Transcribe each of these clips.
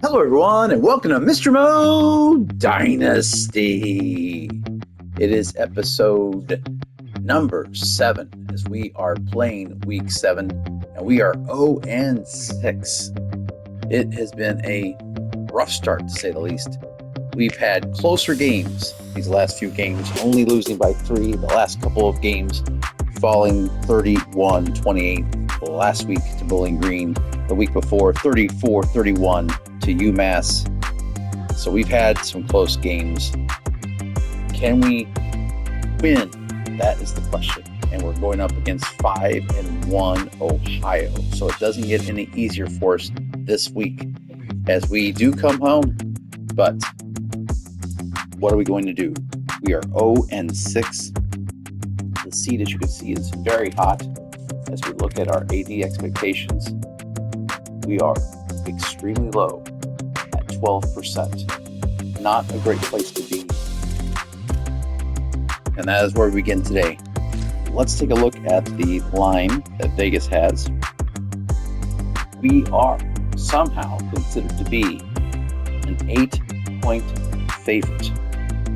Hello, everyone, and welcome to Mr. Mo Dynasty. It is episode number 7 as we are playing week 7, and we are 0-6. It has been a rough start, to say the least. We've had closer games these last few games, only losing by 3. The last couple of games falling 31-28 last week to Bowling Green. The week before, 34-31 to UMass. So we've had some close games. Can we win? That is the question. And we're going up against 5-1 Ohio. So it doesn't get any easier for us this week as we do come home. But what are we going to do? We are 0-6. The seed, as you can see, is very hot. As we look at our AD expectations, we are extremely low at 12%. Not a great place to be. And that is where we begin today. Let's take a look at the line that Vegas has. We are somehow considered to be an 8-point favorite.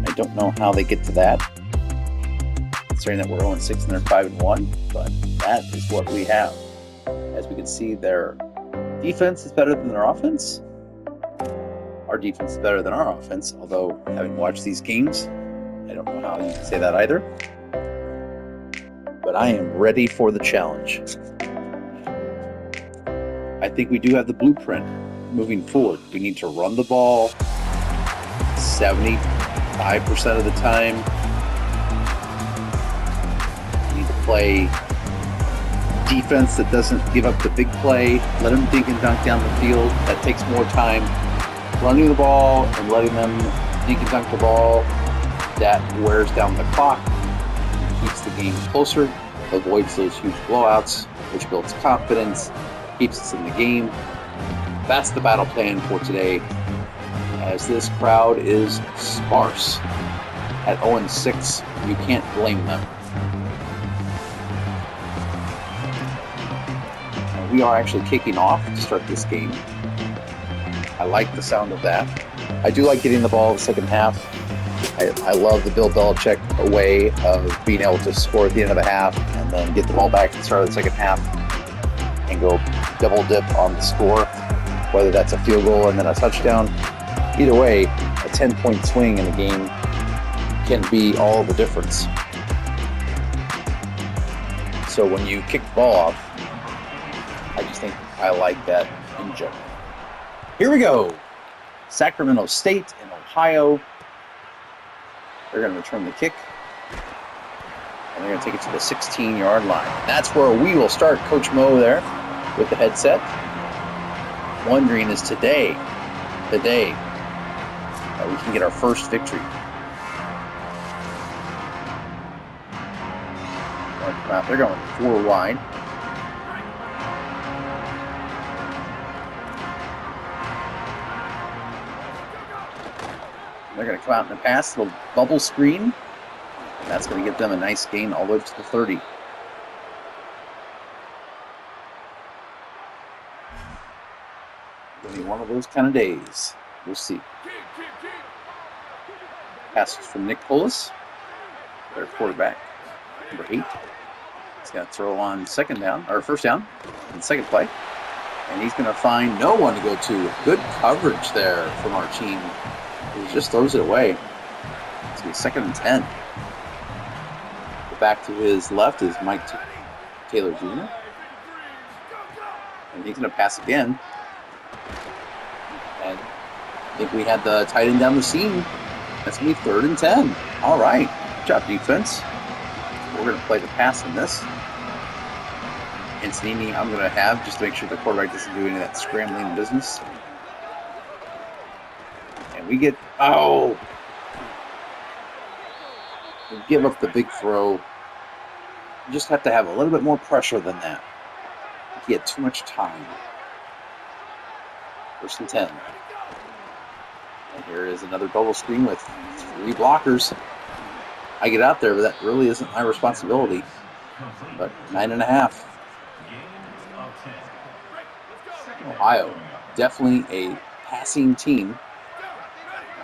I don't know how they get to that, considering that we're 0-6 and they're 5-1, but that is what we have. As we can see, their defense is better than their offense. Our defense is better than our offense, although having watched these games, I don't know how you can say that either. But I am ready for the challenge. I think we do have the blueprint moving forward. We need to run the ball 75% of the time. We need to play defense that doesn't give up the big play. Let them dink and dunk down the field. That takes more time. Running the ball and letting them dink and dunk the ball, that wears down the clock, keeps the game closer, avoids those huge blowouts, which builds confidence, keeps us in the game. That's the battle plan for today, as this crowd is sparse. At 0-6, you can't blame them. And we are actually kicking off to start this game. I like the sound of that. I do like getting the ball in the second half. I love the Bill Belichick way of being able to score at the end of the half and then get the ball back at the start of the second half and go double dip on the score, whether that's a field goal and then a touchdown. Either way, a 10-point swing in a game can be all the difference. So when you kick the ball off, I just think I like that in general. Here we go. Sacramento State and Ohio. They're going to return the kick. And they're going to take it to the 16-yard line. That's where we will start. Coach Mo there with the headset. Wondering is today the day that we can get our first victory. They're going 4 wide. They're going to come out in the pass, little bubble screen. And that's going to give them a nice gain all the way to the 30. Going to be one of those kind of days. We'll see. Passes from Nick Polis, their quarterback, number 8. He's going to throw on first down, in the second play. And he's going to find no one to go to. Good coverage there from our team. He just throws it away. It's going to be 2nd and 10. Back to his left is Mike Taylor Jr. And he's going to pass again. And I think we had the tight end down the seam. That's going to be 3rd and 10. All right. Good job, defense. We're going to play the pass in this. Antonini, I'm going to have just to make sure the quarterback doesn't do any of that scrambling business. And we get, we give up the big throw. You just have to have a little bit more pressure than that. He had too much time. 1st and 10. And here is another bubble screen with 3 blockers. I get out there, but that really isn't my responsibility. But 9.5. Ohio, definitely a passing team.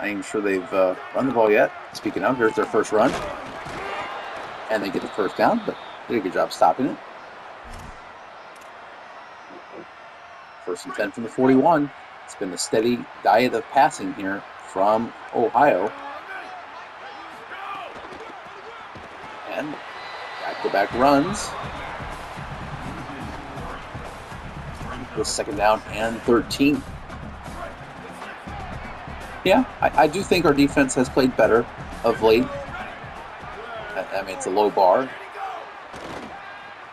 I ain't sure they've run the ball yet. Speaking of, here's their first run. And they get the first down, but did a good job stopping it. 1st and 10 from the 41. It's been a steady diet of passing here from Ohio. And back-to-back runs. With 2nd down and 13. Yeah, I do think our defense has played better of late. I mean, it's a low bar.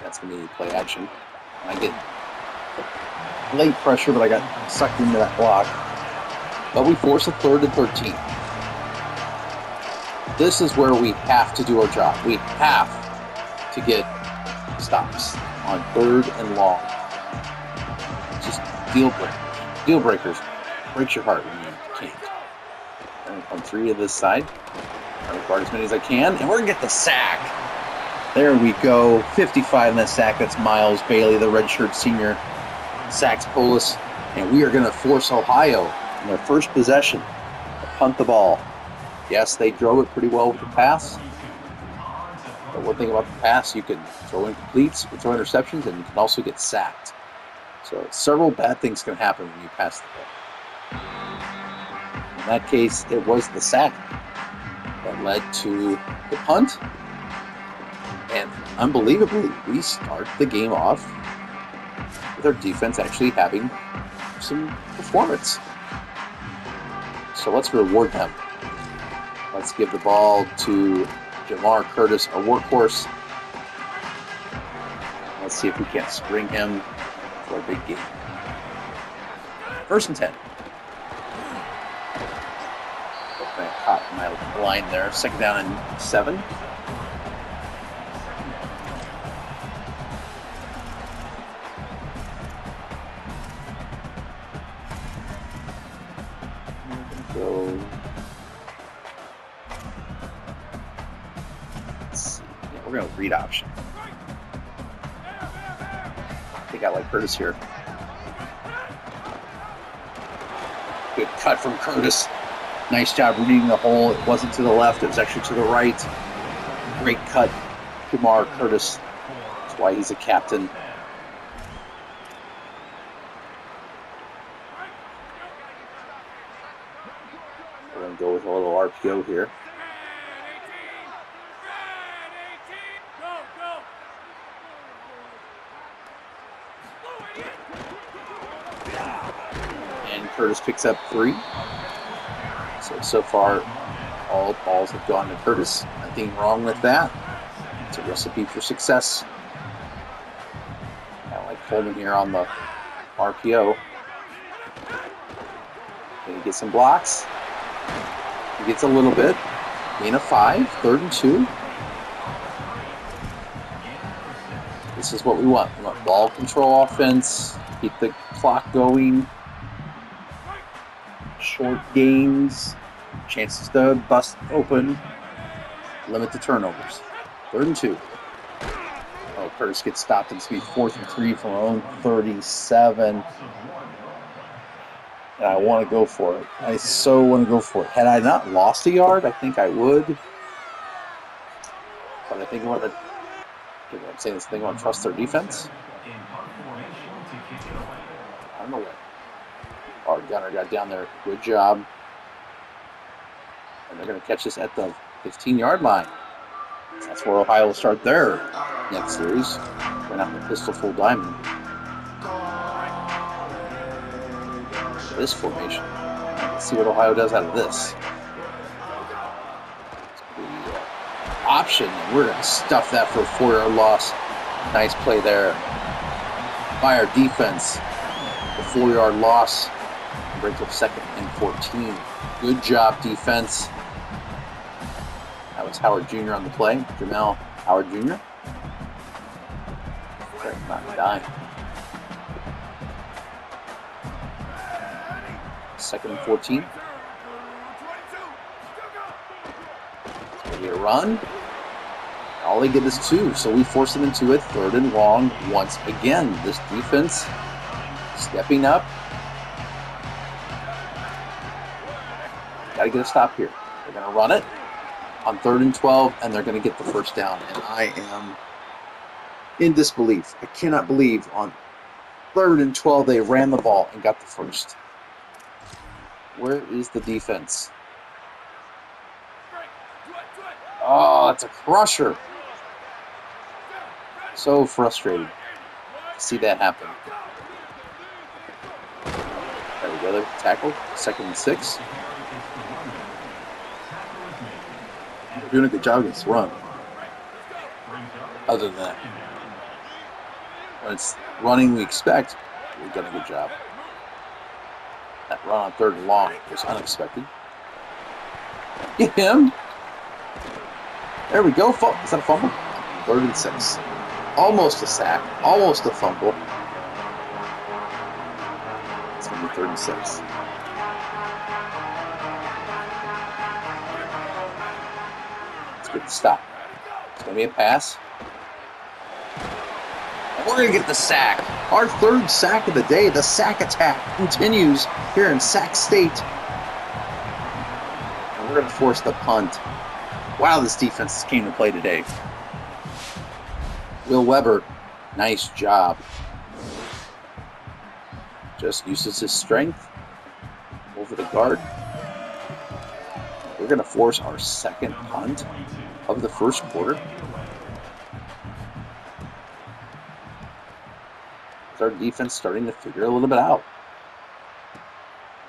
That's going to be play action. I get late pressure, but I got sucked into that block. But we force a 3rd and 13. This is where we have to do our job. We have to get stops on 3rd and long. Just deal breakers. Deal breakers. Breaks your heart when you can't. On 3 to this side. Trying to guard as many as I can. And we're going to get the sack. There we go. 55 in that sack. That's Miles Bailey, the redshirt senior. Sacks Polis. And we are going to force Ohio in their first possession to punt the ball. Yes, they drove it pretty well with the pass. But one thing about the pass, you can throw incompletes, you can throw interceptions, and you can also get sacked. So several bad things can happen when you pass the ball. In that case, it was the sack that led to the punt. And unbelievably, we start the game off with our defense actually having some performance. So let's reward them. Let's give the ball to Jamar Curtis, our workhorse. Let's see if we can't spring him for a big game. 1st and 10. I caught my line there. 2nd down and 7. Go. Let's see. Yeah, we're going to read option. I think I like Curtis here. Good cut from Curtis. Nice job reading the hole. It wasn't to the left. It was actually to the right. Great cut, Jamar Curtis. That's why he's a captain. We're going to go with a little RPO here. And Curtis picks up 3. So far, all balls have gone to Curtis. Nothing wrong with that. It's a recipe for success. I like Coleman here on the RPO. Can he get some blocks? He gets a little bit. Gain of 5, 3rd and 2. This is what we want. We want ball control offense. Keep the clock going. Short gains. Chances to bust open. Limit the turnovers. 3rd and 2. Oh, Curtis gets stopped. It's going to be 4th and 3 from our own 37. And I want to go for it. I so want to go for it. Had I not lost a yard, I think I would. But I think I want to. I'm saying this thing. I want to trust their defense. I don't know what. Our gunner got down there. Good job. And they're going to catch this at the 15-yard line. That's where Ohio will start their next series. Went out in the pistol full diamond. This formation. Let's see what Ohio does out of this. The option, and we're going to stuff that for a 4-yard loss. Nice play there by our defense. The 4-yard loss. Break up 2nd and 14. Good job, defense. That was Howard Jr. on the play. Jamel Howard Jr. Not dying. 2nd and 14. It's going to be a run. All they get is 2, so we force them into it. 3rd and long once again. This defense stepping up. Got to get a stop here. They're going to run it on 3rd and 12, and they're going to get the first down. And I am in disbelief. I cannot believe on 3rd and 12 they ran the ball and got the first. Where is the defense? Oh, it's a crusher. So frustrating to see that happen. There we go. There, tackle. 2nd and 6. We're doing a good job against run. Other than that, when it's running, we expect we've done a good job. That run on 3rd and long was unexpected. Get him. There we go. Is that a fumble? 3rd and 6. Almost a sack. Almost a fumble. It's going to be 3rd and 6. It's good to stop. It's going to be a pass. And we're going to get the sack. Our 3rd sack of the day. The sack attack continues here in Sac State. And we're going to force the punt. Wow, this defense came to play today. Will Weber, nice job. Just uses his strength over the guard. We're going to force our 2nd punt of the 1st quarter. Our defense starting to figure a little bit out.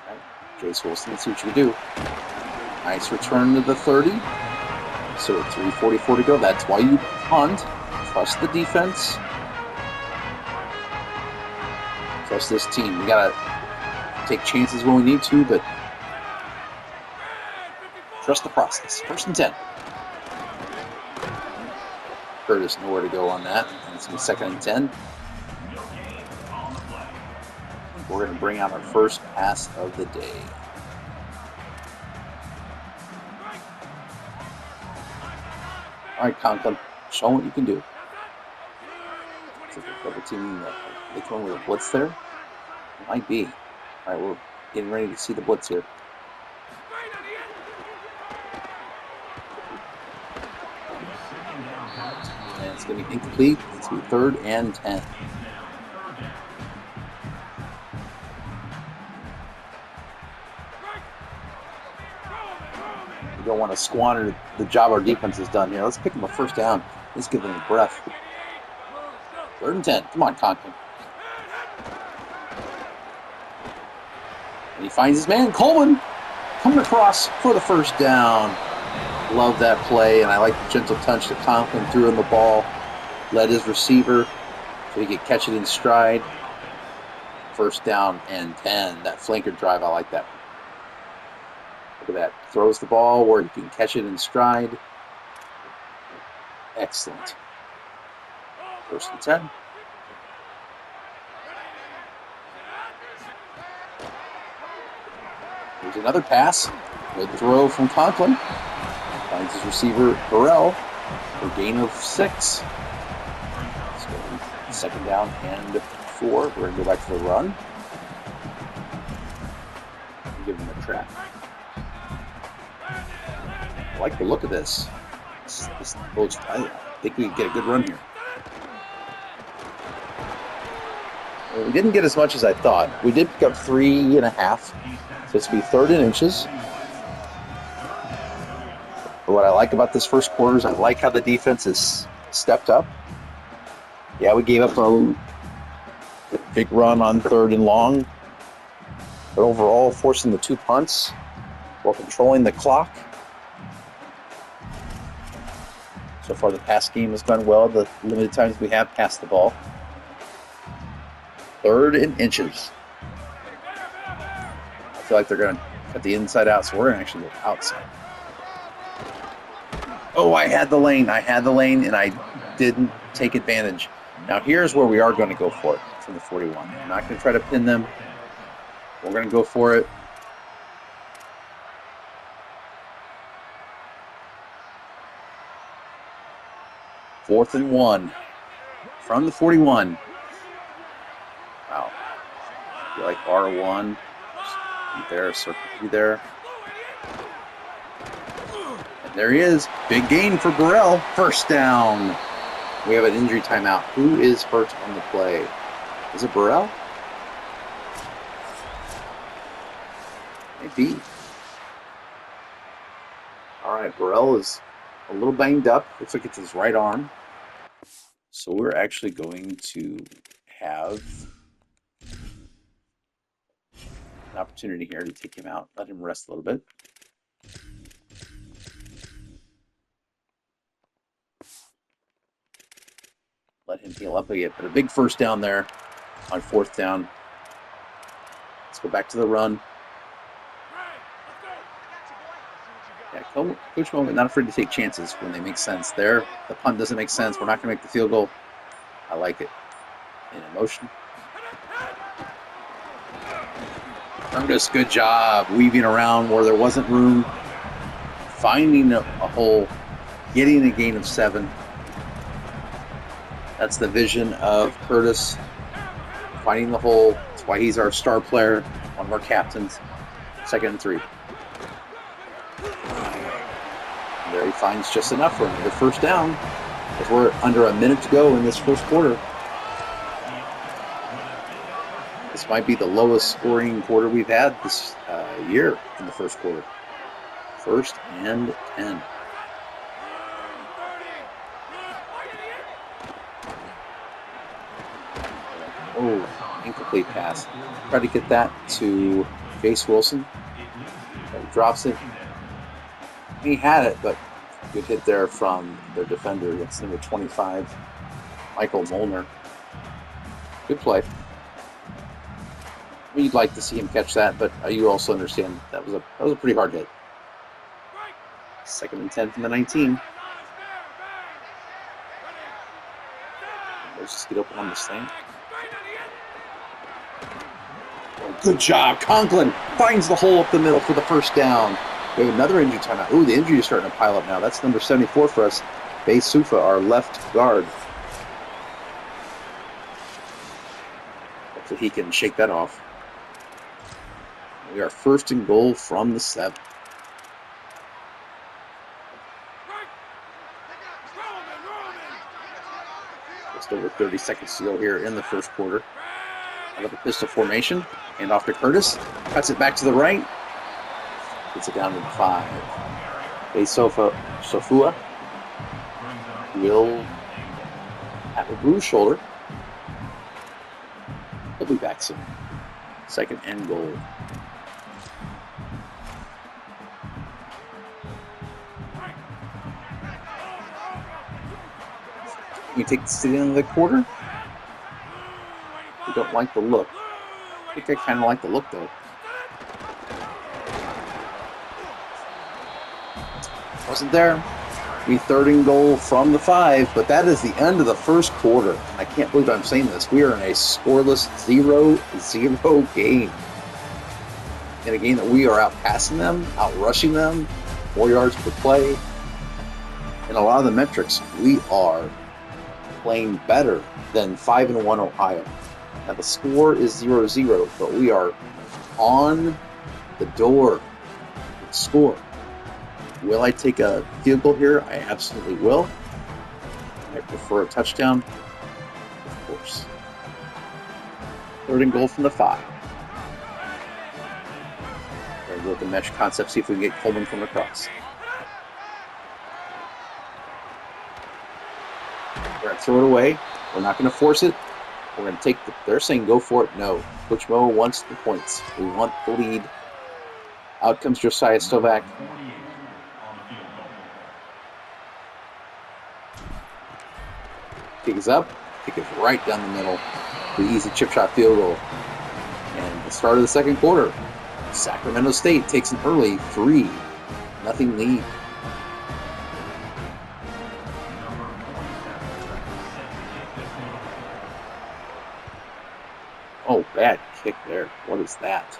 All right, Jace Wilson, let's see what you can do. Nice return to the 30. So 3:44 to go. That's why you punt. Trust the defense. Trust this team. We gotta take chances when we need to, but trust the process. 1st and 10. Curtis nowhere to go on that. And it's gonna be 2nd and 10. We're going to bring out our first pass of the day. All right, Conklin, show what you can do. It's like a double teaming which one with a blitz there? It might be. All right, we're getting ready to see the blitz here. And it's going to be incomplete. It's going to be 3rd and 10. We don't want to squander the job our defense has done here. Let's pick them a first down. Let's give them a breath. 3rd and 10. Come on, Conklin. And he finds his man, Coleman, coming across for the first down. Love that play, and I like the gentle touch that Conklin threw in the ball. Led his receiver so he could catch it in stride. 1st down and 10. That flanker drive, I like that one. Look at that. Throws the ball where he can catch it in stride. Excellent. 1st and 10. Here's another pass. Good throw from Conklin. Finds his receiver, Burrell, for a gain of 6. Let's go 2nd down and 4. We're going to go back to the run. Give him a trap. I like the look of this. I think we can get a good run here. Well, we didn't get as much as I thought. We did pick up 3.5. So it's going to be 3rd and inches. But what I like about this 1st quarter is I like how the defense has stepped up. Yeah, we gave up a big run on 3rd and long. But overall, forcing the 2 punts while controlling the clock. So far, the pass game has gone well. The limited times we have passed the ball. 3rd and inches. I feel like they're going to cut the inside out, so we're going to actually go outside. Oh, I had the lane, and I didn't take advantage. Now, here's where we are going to go for it from the 41. I'm not going to try to pin them. We're going to go for it. Fourth and 1 from the 41. Wow. I feel like R1. Be there, circle be there. And there he is. Big gain for Burrell. First down. We have an injury timeout. Who is hurt on the play? Is it Burrell? Maybe. All right, Burrell is a little banged up. Looks like it's his right arm. So we're actually going to have an opportunity here to take him out, let him rest a little bit. Let him heal up again. But a big first down there on fourth down. Let's go back to the run. Yeah, Coach Moment not afraid to take chances when they make sense. There, the punt doesn't make sense. We're not going to make the field goal. I like it. In motion. Ernest, good job weaving around where there wasn't room, finding a hole, getting a gain of 7. That's the vision of Curtis, finding the hole. That's why he's our star player, one of our captains. 2nd and 3. And there he finds just enough for another first down as we're under a minute to go in this first quarter. This might be the lowest scoring quarter we've had this year in the first quarter. 1st and 10. Oh, incomplete pass. Try to get that to Jace Wilson. He drops it. He had it, but good hit there from their defender. That's number 25, Michael Molnar. Good play. We'd like to see him catch that, but you also understand that was a pretty hard hit. 2nd and 10 from the 19. Let's just get open on this thing. Oh, good job. Conklin finds the hole up the middle for the first down. We have another injury timeout. Ooh, the injury is starting to pile up now. That's number 74 for us. Bay Sufa, our left guard. Hopefully he can shake that off. We are 1st and goal from the 7. Just over 30 seconds to go here in the first quarter. Out of the pistol formation. And off to Curtis. Cuts it back to the right. Gets it down to the 5. Bay Sofua will have a bruised shoulder. He'll be back soon. 2nd and goal. We take this to the end of the quarter. We don't like the look. I think I kind of like the look, though. Wasn't there. We 3rd and goal from the 5, but that is the end of the first quarter. I can't believe I'm saying this. We are in a scoreless 0-0 game. In a game that we are out passing them, out rushing them, 4 yards per play. In a lot of the metrics, we are playing better than 5-1 Ohio. Now the score is 0-0, but we are on the door to score. Will I take a field goal here? I absolutely will. I prefer a touchdown, of course. 3rd and goal from the 5. We're going to go with the mesh concept, see if we can get Coleman from across. We're going to throw it away. We're not going to force it. We're going to take they're saying go for it. No. Coach Mo wants the points. We want the lead. Out comes Josiah Stovak. Kick is up. Kick is right down the middle. The easy chip shot field goal. And the start of the second quarter. Sacramento State takes an early 3-0 lead. Oh, bad kick there. What is that?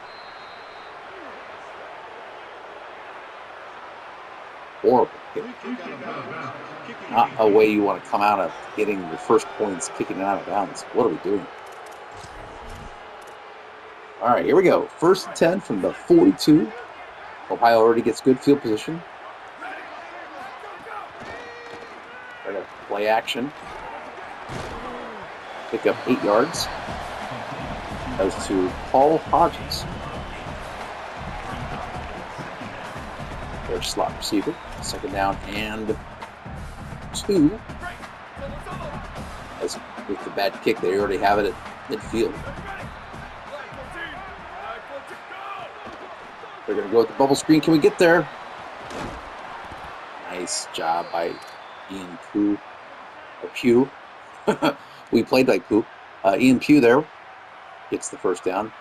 Horrible kick. Not a way you want to come out of getting your first points, kicking it out of bounds. What are we doing? All right, here we go. 1st and 10 from the 42. Ohio already gets good field position. Right at play action. Pick up 8 yards. Goes to Paul Hodges. Their slot receiver. Second down and 2. As with the bad kick, they already have it at midfield. They're going to go with the bubble screen. Can we get there? Nice job by Ian Pugh. Or Pugh. We played like Pugh. Ian Pugh there gets the first down.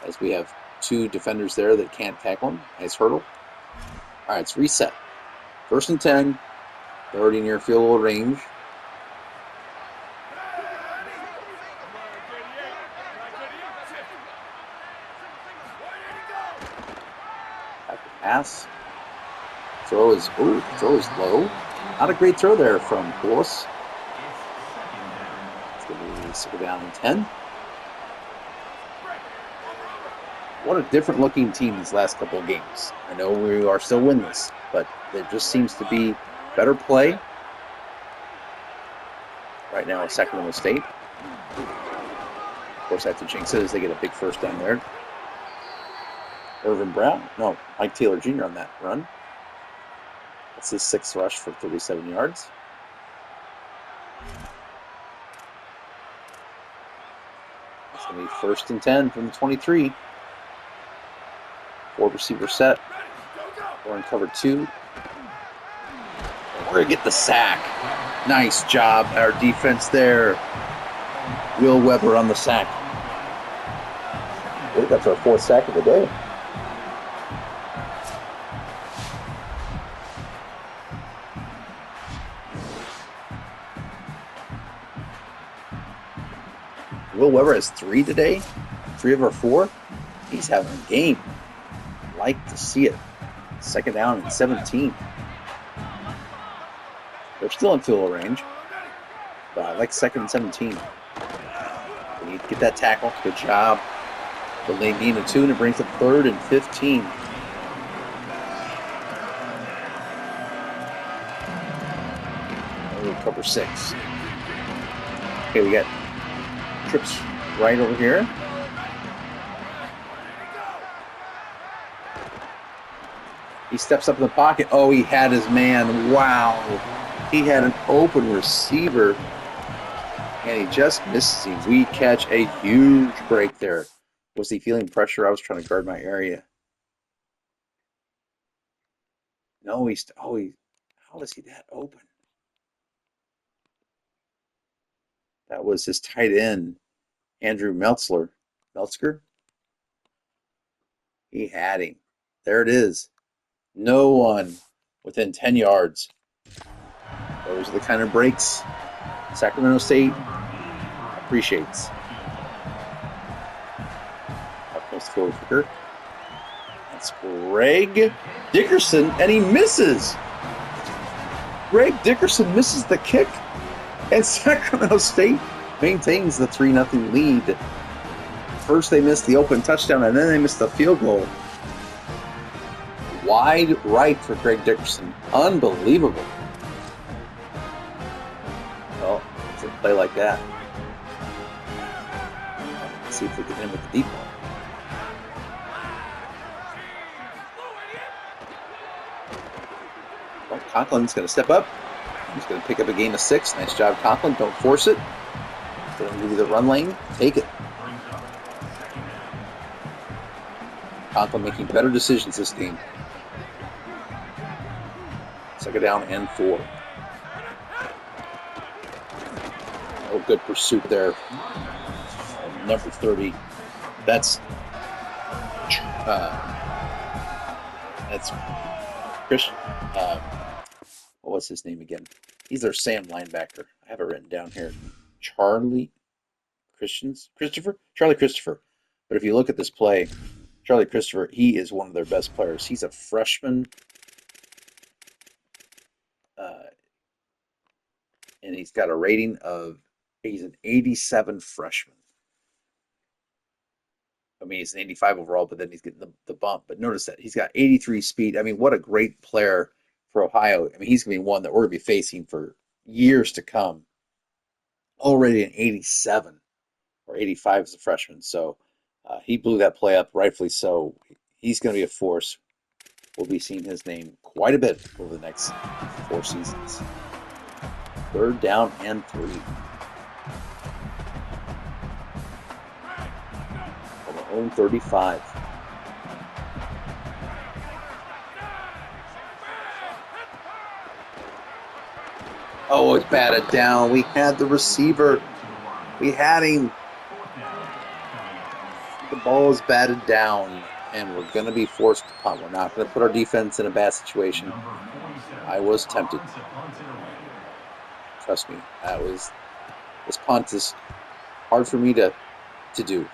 As we have 2 defenders there that can't tackle him. Nice hurdle. All right, it's reset. 1st and 10. They're already near field goal range. Pass. Throw is low. Not a great throw there from Bullis. It's going to be 2nd down and 10. What a different looking team these last couple of games. I know we are still winless, but there just seems to be better play right now at Sacramento State. Of course, I have to jinx it as they get a big first down there. Mike Taylor Jr. on that run. That's his 6th rush for 37 yards. It's going to be 1st and 10 from the 23. 4 receiver set. We're in cover 2. We're going to get the sack. Nice job, our defense there. Will Weber on the sack. I think that's our 4th sack of the day. Will Weber has 3 today. 3 of our 4. He's having a game. Like to see it. 2nd down and 17. They're still in field goal range. But I like 2nd and 17. They need to get that tackle. Good job. But they need a 2, and it brings up 3rd and 15. Oh, cover 6. Okay, we got trips right over here. He steps up in the pocket. Oh, he had his man. Wow. He had an open receiver, and he just misses him. We catch a huge break there. Was he feeling pressure? I was trying to guard my area. No, how is he that open? That was his tight end, Andrew Meltzler. Meltzger? He had him. There it is. No one within 10 yards. Those are the kind of breaks Sacramento State appreciates. Up comes the field kicker. That's Greg Dickerson, and he misses. Greg Dickerson misses the kick, and Sacramento State maintains the 3-0 lead. First they missed the open touchdown, and then they missed the field goal. Wide right for Greg Dickerson. Unbelievable. Well, it's a play like that. Let's see if we can hit him with the deep ball. Well, Conklin's going to step up. He's going to pick up a gain of 6. Nice job, Conklin. Don't force it. Going to give you the run lane. Take it. Conklin making better decisions this game. 2nd down and 4. Oh, good pursuit there. Number 30. That's Chris. What was his name again? He's their Sam linebacker. I have it written down here. Charlie Christopher. But if you look at this play, Charlie Christopher, he is one of their best players. He's a freshman. And he's got a rating of, he's an 87 freshman. I mean, he's an 85 overall, but then he's getting the bump. But notice that he's got 83 speed. I mean, what a great player for Ohio. I mean, he's going to be one that we're going to be facing for years to come. Already an 87 or 85 as a freshman. So he blew that play up, rightfully so. He's going to be a force. We'll be seeing his name quite a bit over the next 4 seasons. 3rd down and 3. On their own 35. Oh, it's batted down. We had the receiver. We had him. The ball is batted down, and we're going to be forced to punt. We're not going to put our defense in a bad situation. I was tempted. Trust me, this punt is hard for me to do.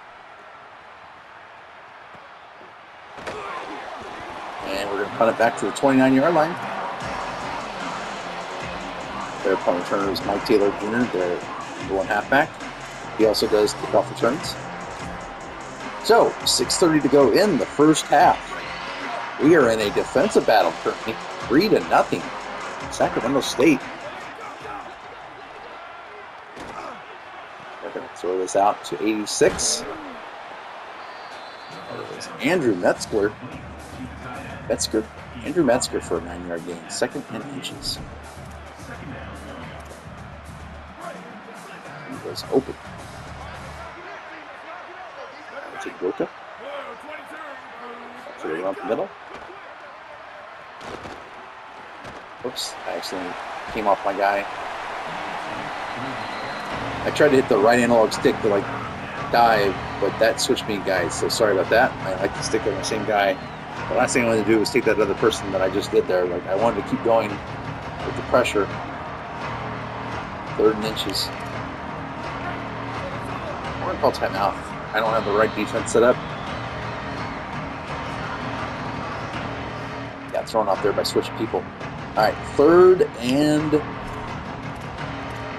And we're going to punt it back to the 29-yard line. Their punt returner is Mike Taylor Jr., their number 1 halfback. He also does kickoff returns. So, 6:30 to go in the first half. We are in a defensive battle currently, 3-0. Sacramento State. We're going to throw this out to 86. That was Andrew Metzger. Andrew Metzger for a 9-yard gain. 2nd and inches. He was open. Take Roca. So they run up the middle. Oops, I accidentally came off my guy. I tried to hit the right analog stick to dive, but that switched me guys, so sorry about that. I like to stick with my same guy. The last thing I wanted to do was take that other person that I just did there. I wanted to keep going with the pressure. 3rd and inches. I'm going to call timeout. I don't have the right defense set up. Got thrown off there by switching people. All right, 3rd and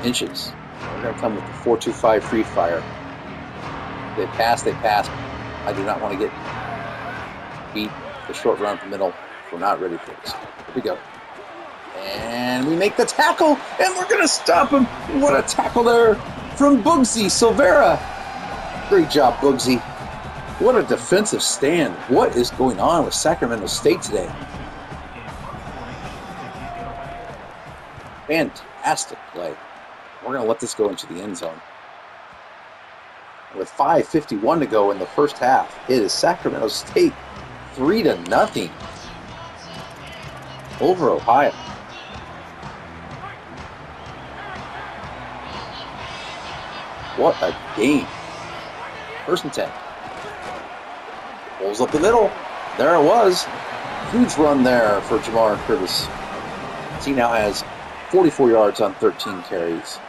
inches. We're going to come with the 4-2-5 free fire. They pass. I do not want to get beat the short run up the middle. We're not ready for this. Here we go. And we make the tackle, and we're going to stop him. What a tackle there from Bugsy Silvera. Great job, Bugsy. What a defensive stand. What is going on with Sacramento State today? Fantastic play. We're going to let this go into the end zone. With 5:51 to go in the first half, it is Sacramento State 3-0 over Ohio. What a game. 1st and 10. Pulls up the middle. There it was. Huge run there for Jamar Curtis. He now has 44 yards on 13 carries.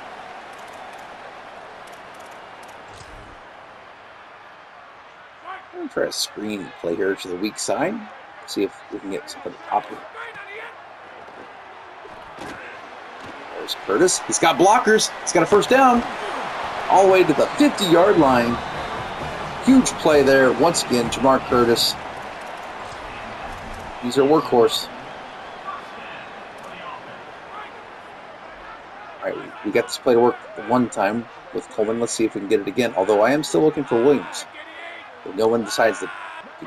I'm going to try a screen play here to the weak side. See if we can get something popular. There's Curtis. He's got blockers. He's got a 1st down. All the way to the 50-yard line. Huge play there. Once again, Jamar Curtis. He's our workhorse. All right, we got this play to work one time with Coleman. Let's see if we can get it again. Although I am still looking for Williams. But no one decides to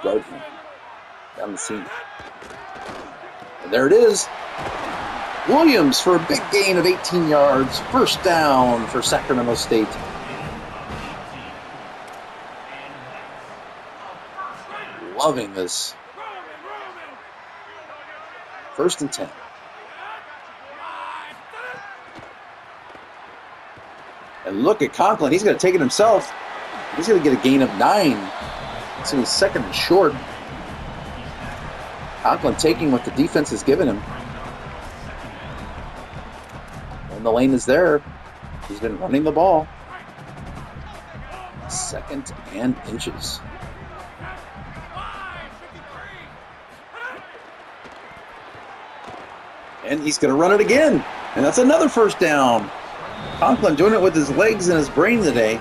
guard him down the seam. And there it is. Williams for a big gain of 18 yards. 1st down for Sacramento State. Loving this. 1st and 10. And look at Conklin. He's going to take it himself. He's going to get a gain of 9. It's going to be 2nd and short. Conklin taking what the defense has given him. And the lane is there. He's been running the ball. 2nd and inches. And he's going to run it again. And that's another 1st down. Conklin doing it with his legs and his brain today.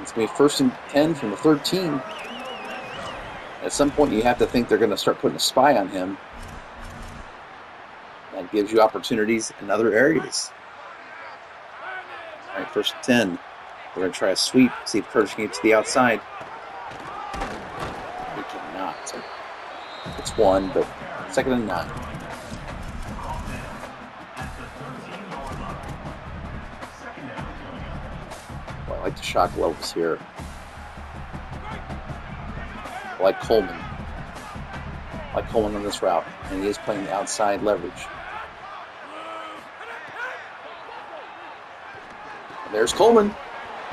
He's going to be 1st and 10 from the 13. At some point, you have to think they're going to start putting a spy on him. That gives you opportunities in other areas. All right, 1st and 10. We're going to try a sweep, see if Curtis can get to the outside. He cannot. So it's 1, but 2nd and 9. Well, I like the shock levels here. I like Coleman. I like Coleman on this route, and he is playing the outside leverage. And there's Coleman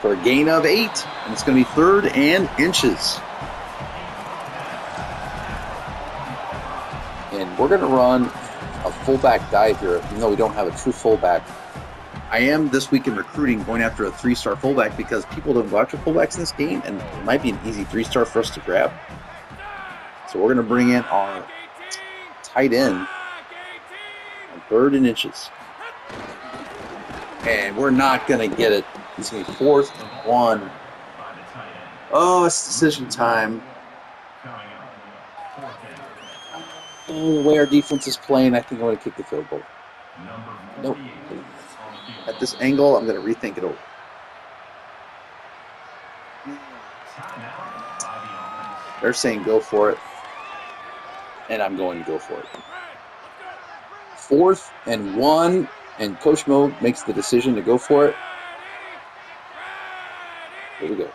for a gain of 8, and it's going to be 3rd and inches. And we're going to run a fullback dive here, even though we don't have a true fullback. I am, this week in recruiting, going after a 3-star fullback because people don't go after fullbacks in this game, and it might be an easy 3-star for us to grab. So we're going to bring in our tight end on 3rd and inches. And we're not going to get it. It's going to be 4th and 1. Oh, it's decision time. And the way our defense is playing, I think I'm going to kick the field goal. Nope. At this angle, I'm going to rethink it over. They're saying go for it. And I'm going to go for it. 4th and 1. And Coach Mo makes the decision to go for it. Here we go.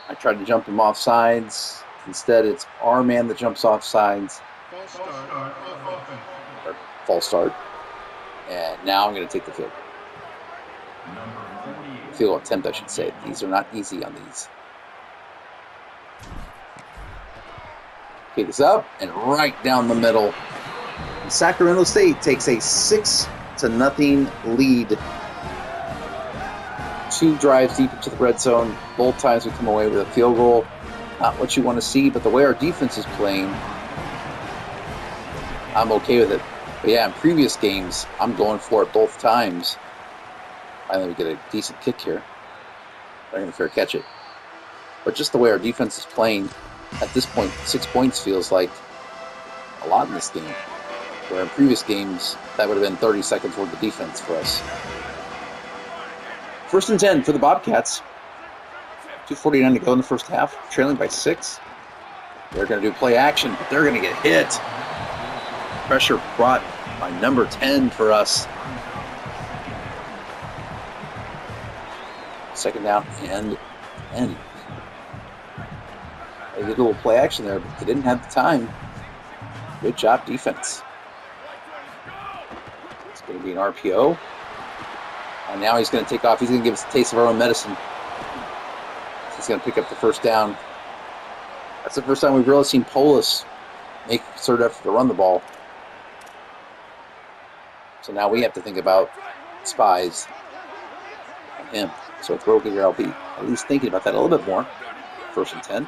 I tried to jump him off sides. Instead, it's our man that jumps off sides. False start. And now I'm going to take the field. Field goal attempt, I should say. These are not easy on these. Kick this up and right down the middle. And Sacramento State takes a 6-0 lead. 2 drives deep into the red zone. Both times we come away with a field goal. Not what you want to see, but the way our defense is playing, I'm okay with it. But yeah, in previous games, I'm going for it both times. Finally, we get a decent kick here. They're going to fair catch it. But just the way our defense is playing, at this point, 6 points feels like a lot in this game. Where in previous games, that would have been 30 seconds worth of defense for us. 1st and 10 for the Bobcats. 2:49 to go in the first half, trailing by 6. They're going to do play action, but they're going to get hit. Pressure brought by number 10 for us. 2nd down and 10. They did a little play action there, but they didn't have the time. Good job, defense. It's going to be an RPO. And now he's going to take off. He's going to give us a taste of our own medicine. He's going to pick up the 1st down. That's the first time we've really seen Polis make a concerted effort to run the ball. So now we have to think about spies on him. So it's broken your LP. At least thinking about that a little bit more. 1st and 10.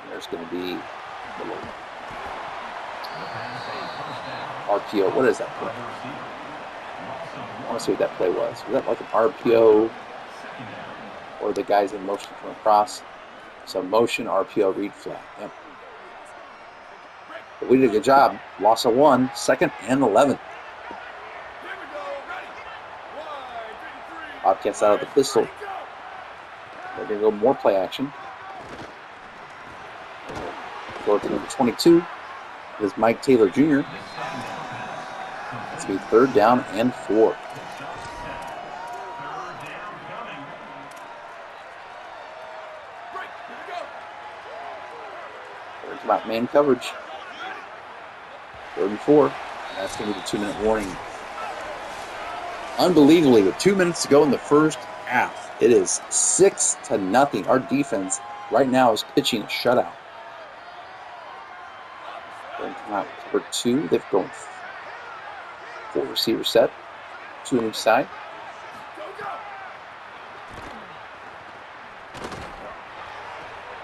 There's going to be a little RPO. What is that play? I want to see what that play was. Was that like an RPO or the guys in motion from across? So motion, RPO, read flat. Yep. But we did a good job. Loss of 1, 2nd and 11. Bobcats out of the pistol. They're going to go more play action. Go to number 22. This is Mike Taylor Jr. It's going to be 3rd down and 4. There's about man coverage. 3rd and 4. And that's going to be the 2-minute warning. Unbelievably, with 2 minutes to go in the first half, it is 6-0. Our defense right now is pitching a shutout. They're going to come out cover 2. They've gone 4 receiver set, 2 on each side.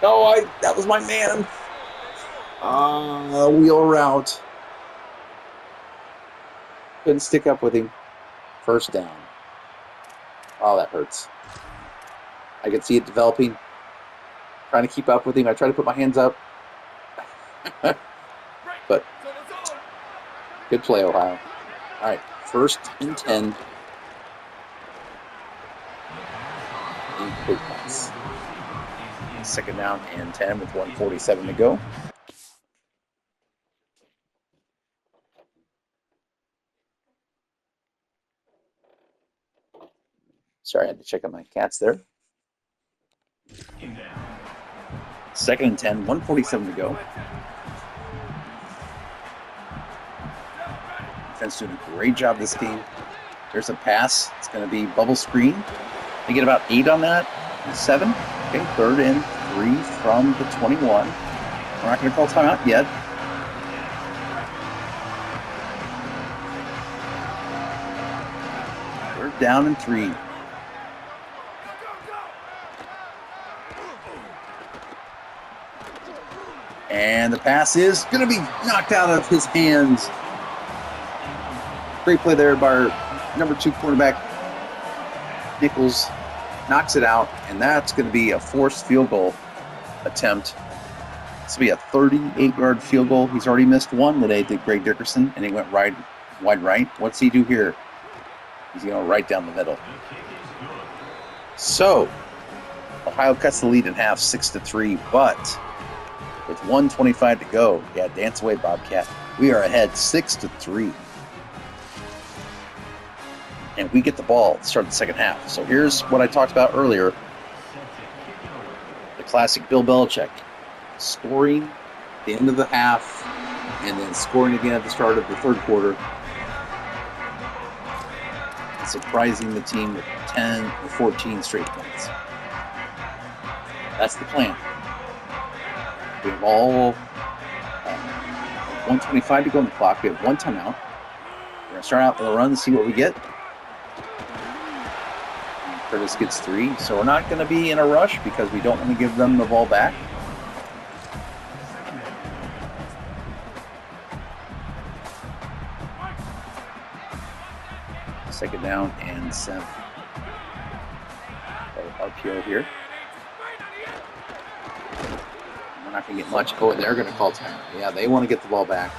Oh, that was my man. Wheel route. Couldn't stick up with him. First down. Oh, that hurts. I could see it developing. Trying to keep up with him. I tried to put my hands up. But good play, Ohio. All right, 1st and 10. Incomplete pass. 2nd down and 10 with 1:47 to go. Sorry, I had to check on my cats there. 2nd and 10, 1:47 to go. Defense doing a great job this game. There's a pass. It's going to be bubble screen. They get about 8 on that. 7. Okay, 3rd and 3 from the 21. We're not going to call timeout yet. We're down in 3. And the pass is going to be knocked out of his hands. Great play there by our number 2 cornerback. Nichols knocks it out, and that's going to be a forced field goal attempt. This will be a 38-yard field goal. He's already missed one today to Greg Dickerson, and he went wide right. What's he do here? He's going right down the middle. So, Ohio cuts the lead in half, 6-3, but with 1:25 to go, yeah, dance away, Bobcat. We are ahead 6-3. And we get the ball to start the second half. So here's what I talked about earlier. The classic Bill Belichick. Scoring at the end of the half and then scoring again at the start of the third quarter. And surprising the team with 10 or 14 straight points. That's the plan. We have all 1:25 to go on the clock. We have 1 timeout. We're going to start out with a run and see what we get. Curtis gets 3, so we're not going to be in a rush because we don't want to give them the ball back. Second down and 7. RPO here. We're not going to get much. Oh, they're going to call time. Yeah, they want to get the ball back.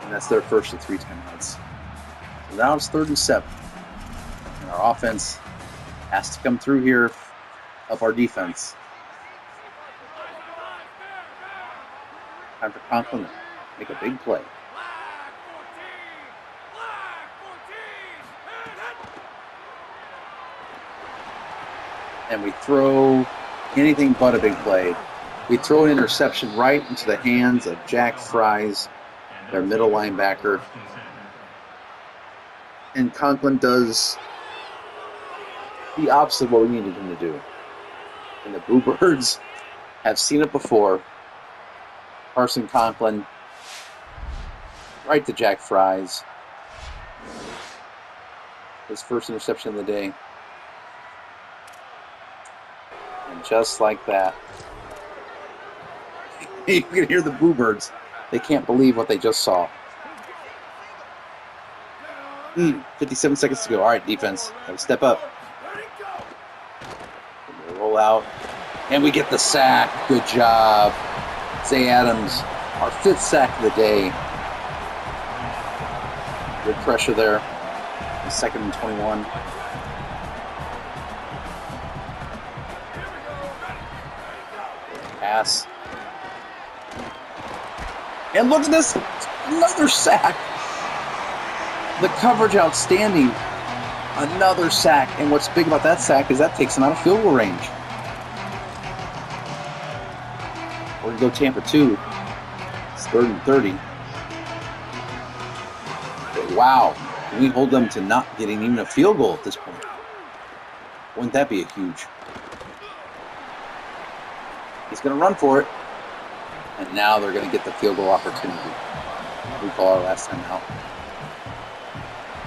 And that's their first of 3 timeouts. So now it's 3rd and 7. And our offense has to come through here, help our defense. Time for Conklin to make a big play. And we throw anything but a big play. We throw an interception right into the hands of Jack Fries, their middle linebacker. And Conklin does the opposite of what we needed him to do. And the Bluebirds have seen it before. Carson Conklin, right to Jack Fries. His first interception of the day. And just like that, you can hear the Bluebirds. They can't believe what they just saw. 57 seconds to go. All right, defense. Gotta step up. We roll out. And we get the sack. Good job. Zay Adams, our 5th sack of the day. Good pressure there. 2nd and 21. Pass. And look at this. Another sack. The coverage outstanding. Another sack. And what's big about that sack is that takes him out of field goal range. We're going to go Tampa 2. It's 3rd and 30. But wow. Can we hold them to not getting even a field goal at this point? Wouldn't that be a huge? He's going to run for it. And now they're going to get the field goal opportunity. We call our last time out.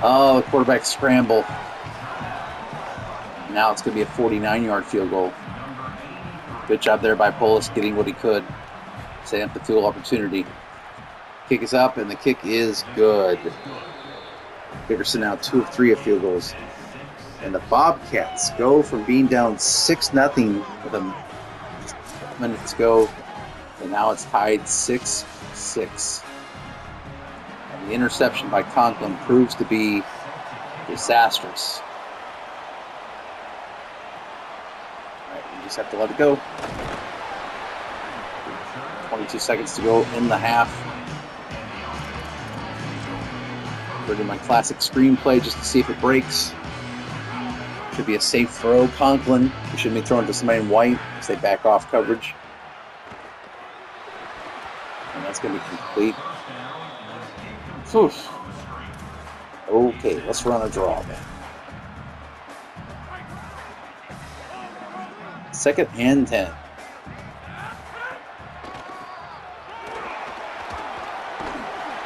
Oh, the quarterback scramble. Now it's going to be a 49-yard field goal. Good job there by Polis getting what he could. Setting up the field opportunity. Kick is up, and the kick is good. Dickerson now 2 of 3 of field goals. And the Bobcats go from being down 6-0 with a minute to go, and now it's tied 6-6. And the interception by Conklin proves to be disastrous. All right, we just have to let it go. 22 seconds to go in the half. We're doing my classic screenplay just to see if it breaks. Should be a safe throw. Conklin, we shouldn't be throwing to somebody in white as they back off coverage. And that's going to be complete. Oof. Okay, let's run a draw then. 2nd and 10.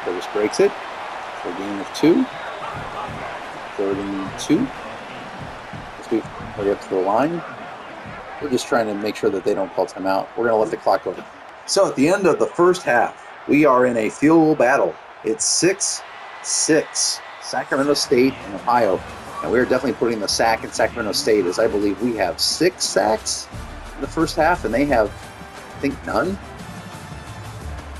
Curtis breaks it for a gain of 2. 3rd and 2. We hurry up to the line. We're just trying to make sure that they don't call timeout. We're going to let the clock go. So at the end of the first half, we are in a field goal battle. It's 6-6. Sacramento State and Ohio. And we are definitely putting the sack in Sacramento State, as I believe we have 6 sacks in the first half, and they have, I think, none.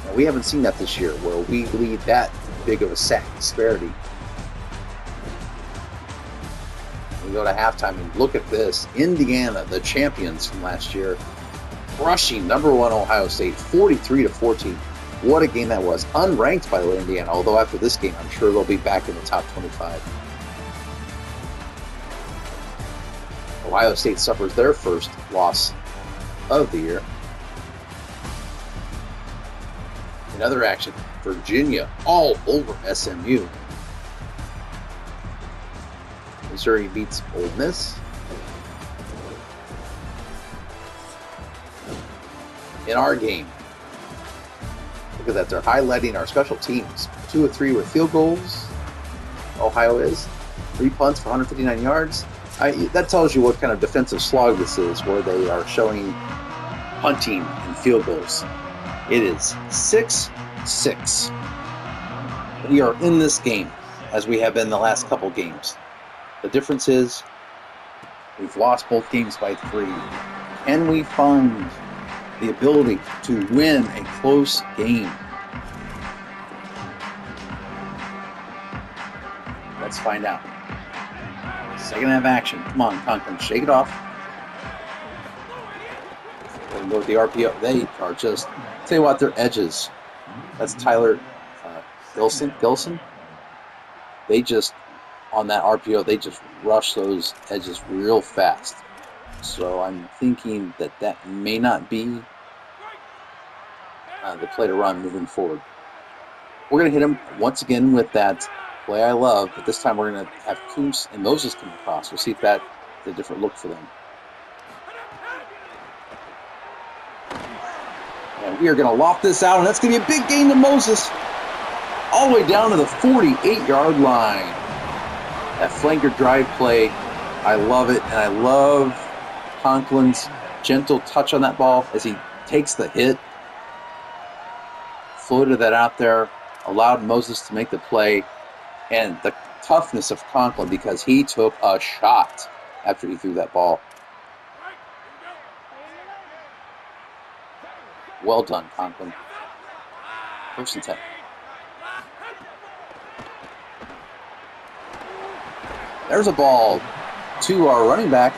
Now, we haven't seen that this year, where we lead that big of a sack disparity. We go to halftime and look at this. Indiana, the champions from last year, crushing #1 Ohio State 43-14. What a game that was. Unranked, by the way, Indiana, although after this game, I'm sure they'll be back in the top 25. Ohio State suffers their first loss of the year. In other action, Virginia all over SMU. Missouri beats Ole Miss. In our game, look at that, they're highlighting our special teams. 2 of 3 with field goals. Ohio is. 3 punts for 159 yards. That tells you what kind of defensive slog this is, where they are showing punting and field goals. It is 6-6. We are in this game, as we have been the last couple games. The difference is we've lost both games by 3. Can we find the ability to win a close game? Let's find out. Second half action. Come on, Conklin, shake it off. We're going to go with the RPO. They are just, tell you what, they're edges. That's Tyler Gilson. They just, on that RPO, they just rush those edges real fast. So I'm thinking that may not be the play to run moving forward. We're going to hit him once again with that play I love, but this time we're going to have Coombs and Moses come across. We'll see if that's a different look for them. And we are going to loft this out, and that's going to be a big gain to Moses. All the way down to the 48-yard line. That flanker drive play, I love it, and I love Conklin's gentle touch on that ball as he takes the hit. Floated that out there, allowed Moses to make the play, and the toughness of Conklin because he took a shot after he threw that ball. Well done, Conklin. 1st and 10. There's a ball to our running back.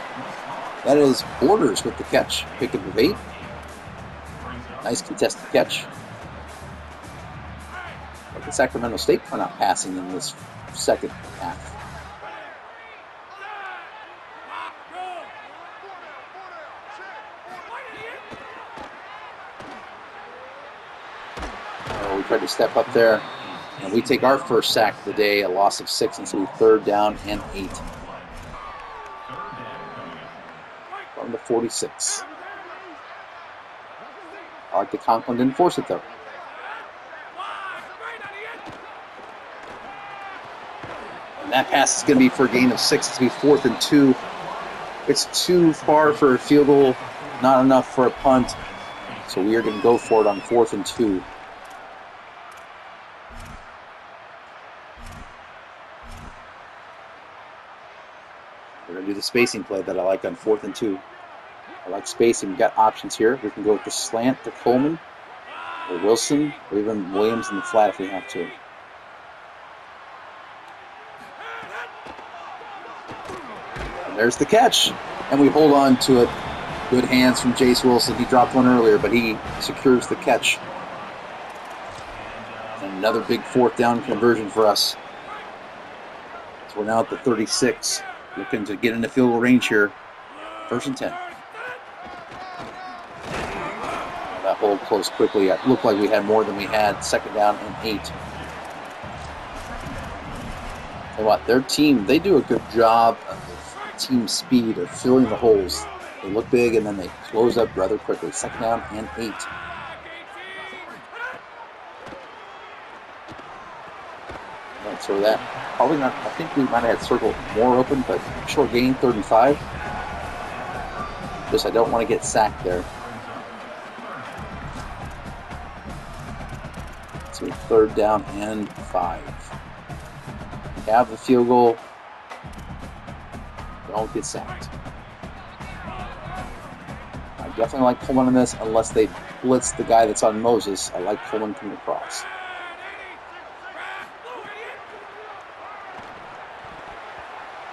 That is Borders with the catch. Pick up of 8. Nice contested catch. But the Sacramento State are not passing in this second half. We tried to step up there, and we take our first sack of the day, a loss of 6, and so 3rd down and 8. From the 46. I like the Conklin didn't force it though. And that pass is going to be for a gain of 6. It's going to be 4th and 2. It's too far for a field goal, not enough for a punt. So we are going to go for it on 4th and 2. We're going to do the spacing play that I like on 4th and 2. I like spacing. We've got options here. We can go with the slant to Coleman or Wilson or even Williams in the flat if we have to. And there's the catch. And we hold on to it. Good hands from Jace Wilson. He dropped one earlier, but he secures the catch. And another big 4th down conversion for us. So we're now at the 36. Looking to get into field goal range here. 1st and 10. That hold close quickly. It looked like we had more than we had. 2nd down and 8. Tell you what, their team, they do a good job of team speed of filling the holes. They look big and then they close up rather quickly. 2nd down and 8. Right, so that probably not. I think we might have had circle more open, but short gain, 3rd and 5. Just I don't want to get sacked there. So 3rd down and 5. We have the field goal. Don't get sacked. I definitely like Coleman on this unless they blitz the guy that's on Moses. I like Coleman coming across.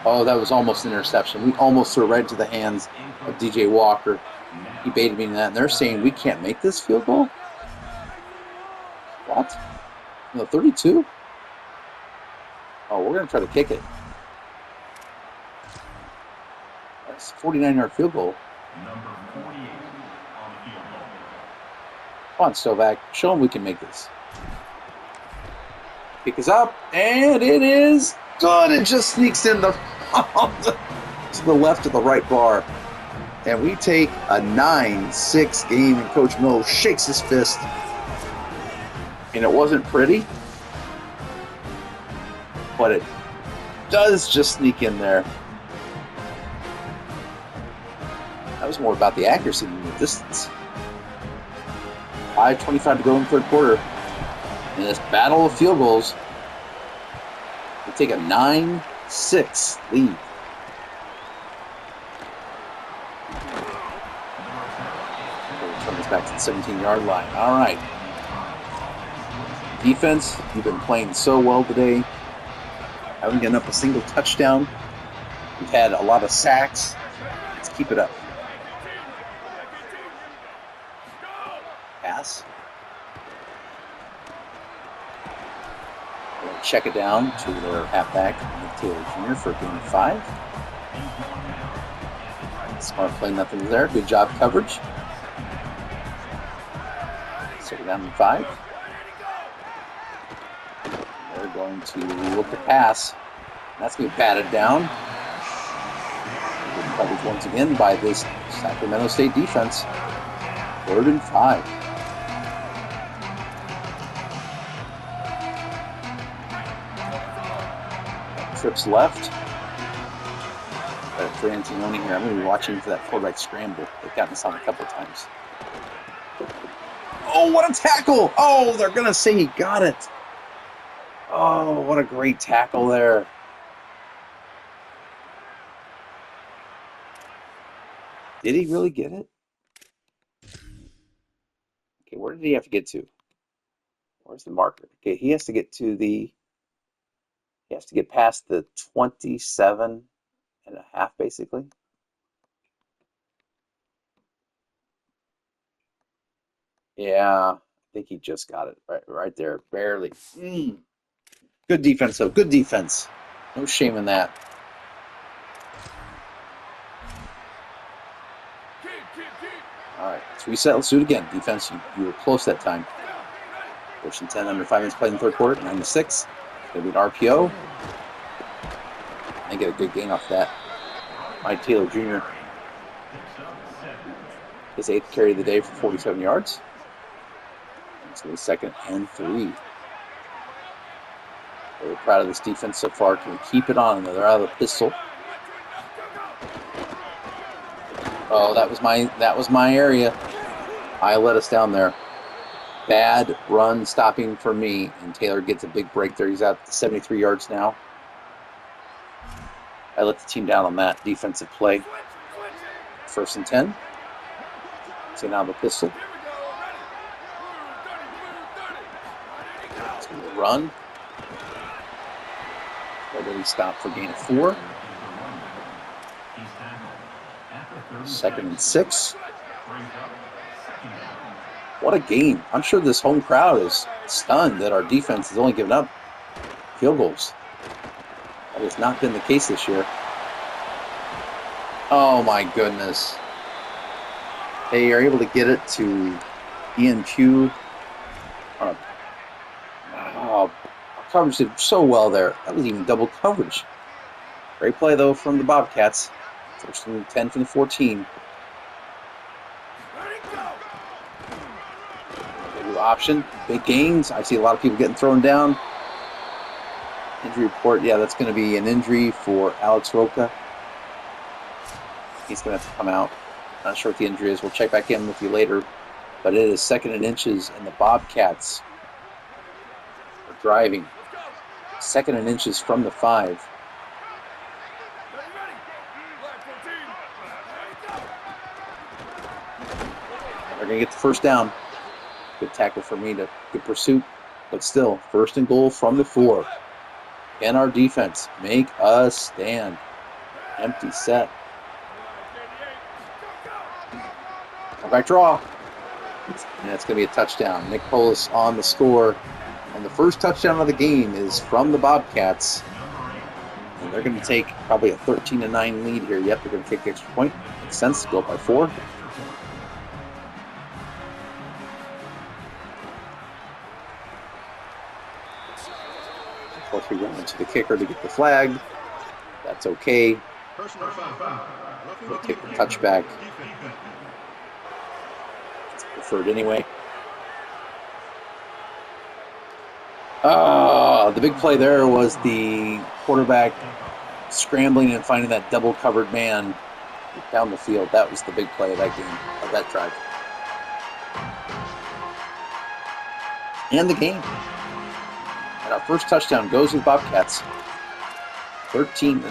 Oh, that was almost an interception. We almost threw it right into the hands of DJ Walker. He baited me in that, and they're saying we can't make this field goal? What? No, 32? Oh, we're going to try to kick it. That's a 49-yard field goal. Number 48 on the field goal. Come on, Stovak. Show them we can make this. Kick is up, and it is good. It just sneaks in the to the left of the right bar. And we take a 9-6 game, and Coach Mo shakes his fist. And it wasn't pretty, but it does just sneak in there. That was more about the accuracy than the distance. 5:25 to go in the 3rd quarter. In this battle of field goals, we take a 9-6 lead. We'll turn this back to the 17-yard line. All right. Defense, you've been playing so well today. Haven't given up a single touchdown. We've had a lot of sacks. Let's keep it up. Pass. We'll check it down to their halfback, Taylor Jr. for a gain of 5. Smart play, nothing there. Good job coverage. 2nd down and 5. They're going to look to pass. That's going to be batted down. Good coverage once again by this Sacramento State defense. 3rd and 5. Trips left. For Antononi here. I'm going to be watching for that quarterback scramble. They've gotten us on a couple of times. Oh, what a tackle! Oh, they're going to say he got it. Oh, what a great tackle there. Did he really get it? Okay, where did he have to get to? Where's the marker? Okay, he has to get to the... He has to get past the 27 and a half, basically. Yeah, I think he just got it right there, barely. Good defense, though. Good defense. No shame in that. All right, let's reset. Let's do it again. Defense, you were close that time. 1st and 10, under 5 minutes played in the 3rd quarter. 9-6. Going to be an RPO. And get a good gain off that. Mike Taylor Jr. His 8th carry of the day for 47 yards. It's going to be 2nd and 3. Very proud of this defense so far. Can we keep it on? They're out of the pistol. Oh, that was my area. I let us down there. Bad run stopping for me, and Taylor gets a big break there. He's out to 73 yards now. I let the team down on that defensive play. 1st and 10. So now the pistol. It's going to run. Readily stop for gain of 4. 2nd and 6. What a game. I'm sure this home crowd is stunned that our defense has only given up field goals. That has not been the case this year. Oh my goodness. They are able to get it to Ian Pugh. Coverage did so well there. That was even double coverage. Great play though from the Bobcats. 1st and 10 from the 14. Big option, big gains. I see a lot of people getting thrown down. Injury report, yeah, that's going to be an injury for Alex Roca. He's going to have to come out. Not sure what the injury is. We'll check back in with you later. But it is 2nd and inches, and the Bobcats are driving. 2nd and inches from the 5. They're going to get the 1st down. Good tackle for me to good pursuit. But still, 1st and goal from the 4. Can our defense make a stand? Empty set. Back draw. And it's going to be a touchdown. Nick Polis on the score. And the first touchdown of the game is from the Bobcats. And they're going to take probably a 13-9 lead here. Yep, they're going to take the extra point. Makes sense to go up by 4. Of course, we went into the kicker to get the flag. That's okay. We'll take the touchback. It's preferred anyway. The big play there was the quarterback scrambling and finding that double-covered man down the field. That was the big play of that game, of that drive. And the game. And our first touchdown goes with Bobcats. 13-9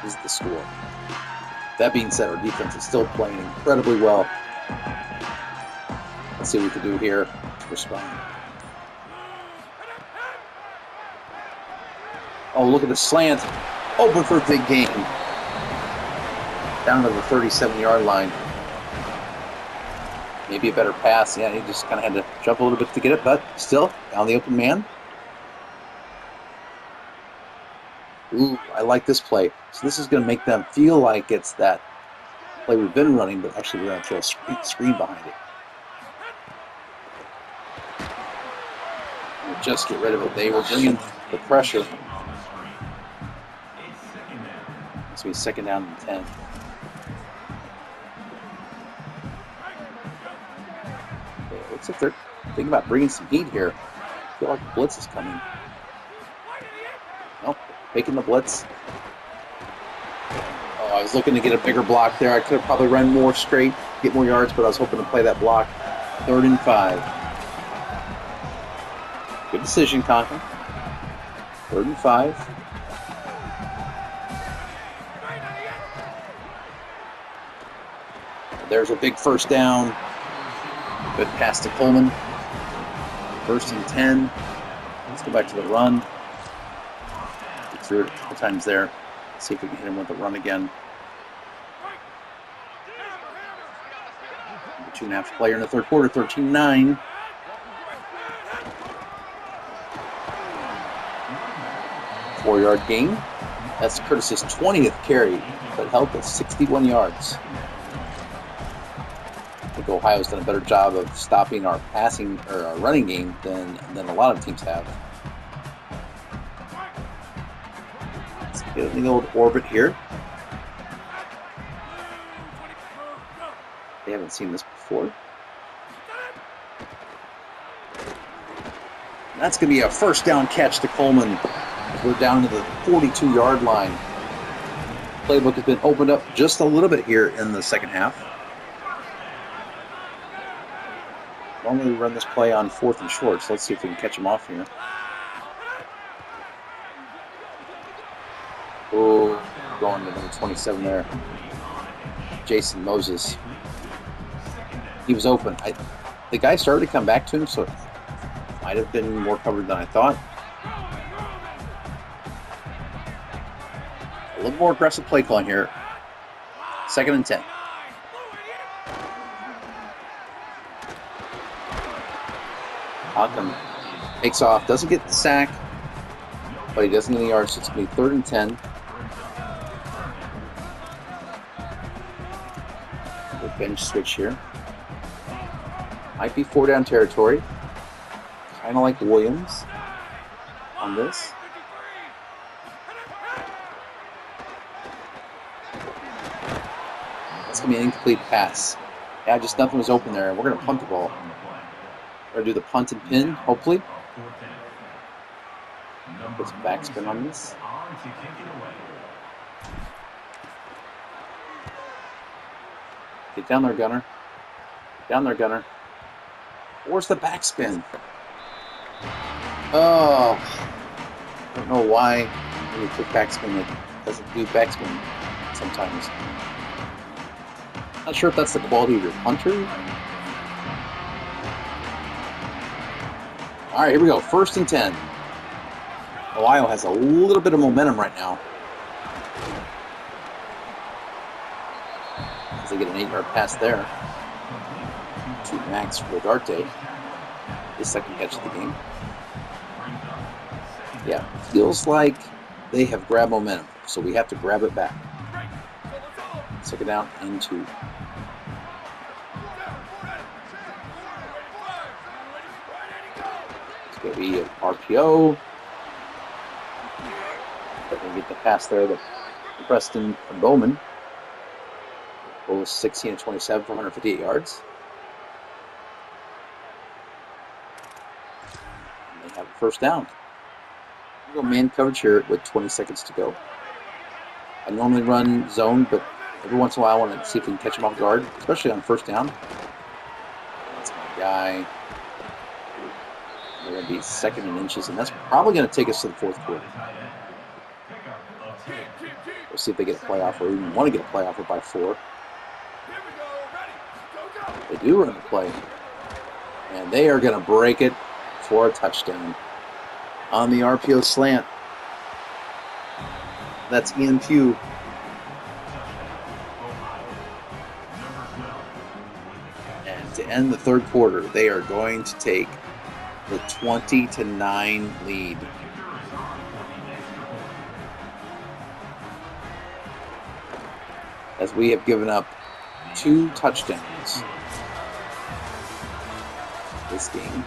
is the score. That being said, our defense is still playing incredibly well. Let's see what we can do here to respond. Oh, look at the slant. Open for a big game. Down to the 37-yard line. Maybe a better pass. Yeah, he just kind of had to jump a little bit to get it, but still, down the open man. Ooh, I like this play. So this is going to make them feel like it's that play we've been running, but actually we're going to throw a screen behind it. We'll just get rid of it. They were bringing the pressure. It's going to be 2nd down and 10. Okay, looks like they're thinking about bringing some heat here. I feel like the blitz is coming. Nope, making the blitz. Oh, I was looking to get a bigger block there. I could have probably run more straight, get more yards, but I was hoping to play that block. 3rd and 5. Good decision, Conklin. 3rd and 5. There's a big 1st down. Good pass to Coleman. 1st and 10. Let's go back to the run. Get through it a couple times there. See if we can hit him with the run again. Number 2.5 player in the 3rd quarter, 13-9. Four-yard gain. That's Curtis's 20th carry, but held to 61 yards. I think Ohio's done a better job of stopping our passing or our running game than a lot of teams have. Let's get in the old orbit here. They haven't seen this before. That's going to be a 1st down catch to Coleman. We're down to the 42-yard line. Playbook has been opened up just a little bit here in the 2nd half. Normally we run this play on 4th and short, so let's see if we can catch him off here. Oh, going to number 27 there. Jason Moses. He was open. The guy started to come back to him, so it might have been more covered than I thought. A little more aggressive play calling here. 2nd and 10. Malcolm takes off, doesn't get the sack, but he doesn't get any yards, so it's going to be 3rd and 10. The bench switch here. Might be 4-down territory. Kind of like Williams on this. That's going to be an incomplete pass. Yeah, just nothing was open there. We're going to punt the ball. We're going to do the punt and pin, hopefully. Put some backspin on this. Get down there, Gunner. Down there, Gunner. Where's the backspin? Oh. I don't know why when you put backspin, it doesn't do backspin sometimes. Not sure if that's the quality of your punter. All right, here we go. 1st and 10. Ohio has a little bit of momentum right now. As they get an 8-yard pass there to Max Rodarte. His 2nd catch of the game. Yeah, feels like they have grabbed momentum, so we have to grab it back. 2nd down and 2. It's going to be an RPO. They're going to get the pass there to Preston Bowman. Both 16 and 27 for 158 yards. And they have a 1st down. We'll go man coverage here with 20 seconds to go. I normally run zone, but every once in a while I want to see if we can catch him off guard, especially on 1st down. That's my guy. They're going to be 2nd and inches, and that's probably going to take us to the 4th quarter. We'll see if they get a playoff or even want to get a playoff by 4. They do run the play. And they are going to break it for a touchdown on the RPO slant. That's Ian Pugh. And to end the 3rd quarter, they are going to take the 20-9 lead. As we have given up 2 touchdowns this game.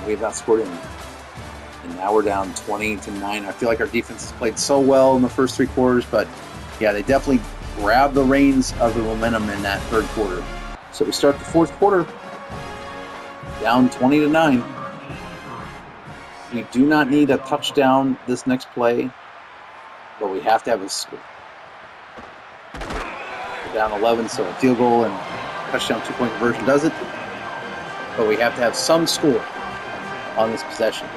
We have not scored any. And now we're down 20-9. I feel like our defense has played so well in the first 3 quarters, but yeah, they definitely grabbed the reins of the momentum in that 3rd quarter. So we start the 4th quarter down 20-9. We do not need a touchdown this next play, but we have to have a score. We're down 11, so a field goal and touchdown 2-point conversion does it. But we have to have some score on this possession.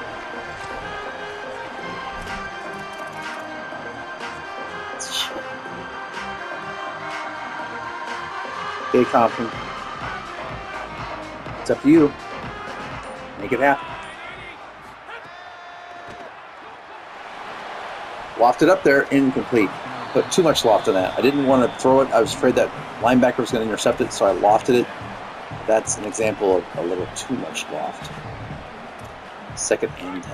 Okay, Compton. It's up to you. Make it happen. Lofted up there, incomplete. Put too much loft on that. I didn't want to throw it. I was afraid that linebacker was going to intercept it, so I lofted it. That's an example of a little too much loft. 2nd and 10.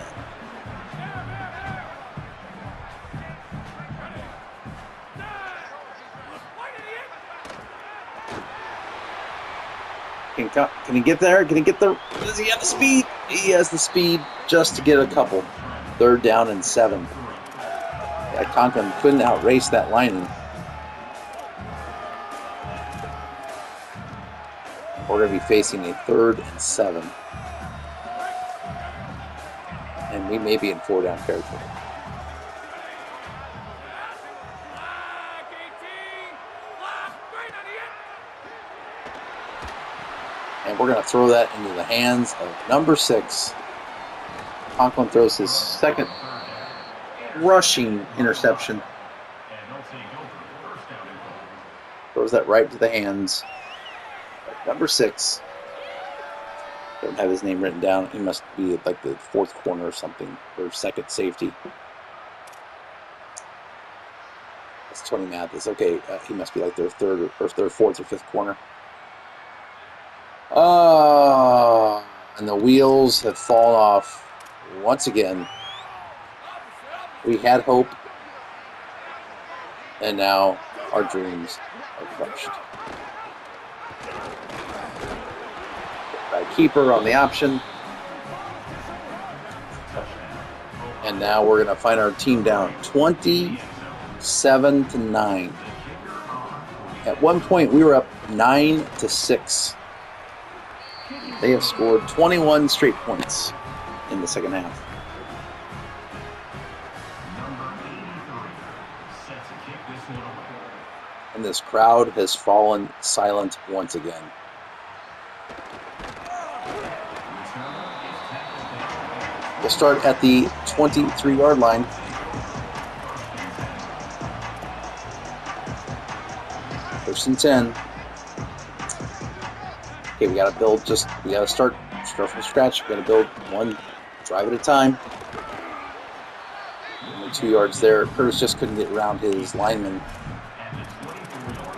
Can he get there? Can he get there? Does he have the speed? He has the speed just to get a couple. 3rd down and 7. Yeah, Conklin couldn't outrace that lineman. We're going to be facing a 3rd and 7. And we may be in 4-down territory. And we're going to throw that into the hands of number 6. Conklin throws his 2nd rushing interception. Throws that right to the hands. Number 6. Don't have his name written down. He must be like the 4th corner or something, or 2nd safety. That's Tony Mathis. Okay, he must be like their 3rd or their 4th or 5th corner. And the wheels have fallen off once again. We had hope, and now our dreams are crushed. By keeper on the option. And now we're going to find our team down 27-9. At one point, we were up 9-6. They have scored 21 straight points in the second half. And this crowd has fallen silent once again. We'll start at the 23-yard line. First and 10. Okay, we got to start from scratch. We got to build one drive at a time. Only 2 yards there. Curtis just couldn't get around his lineman.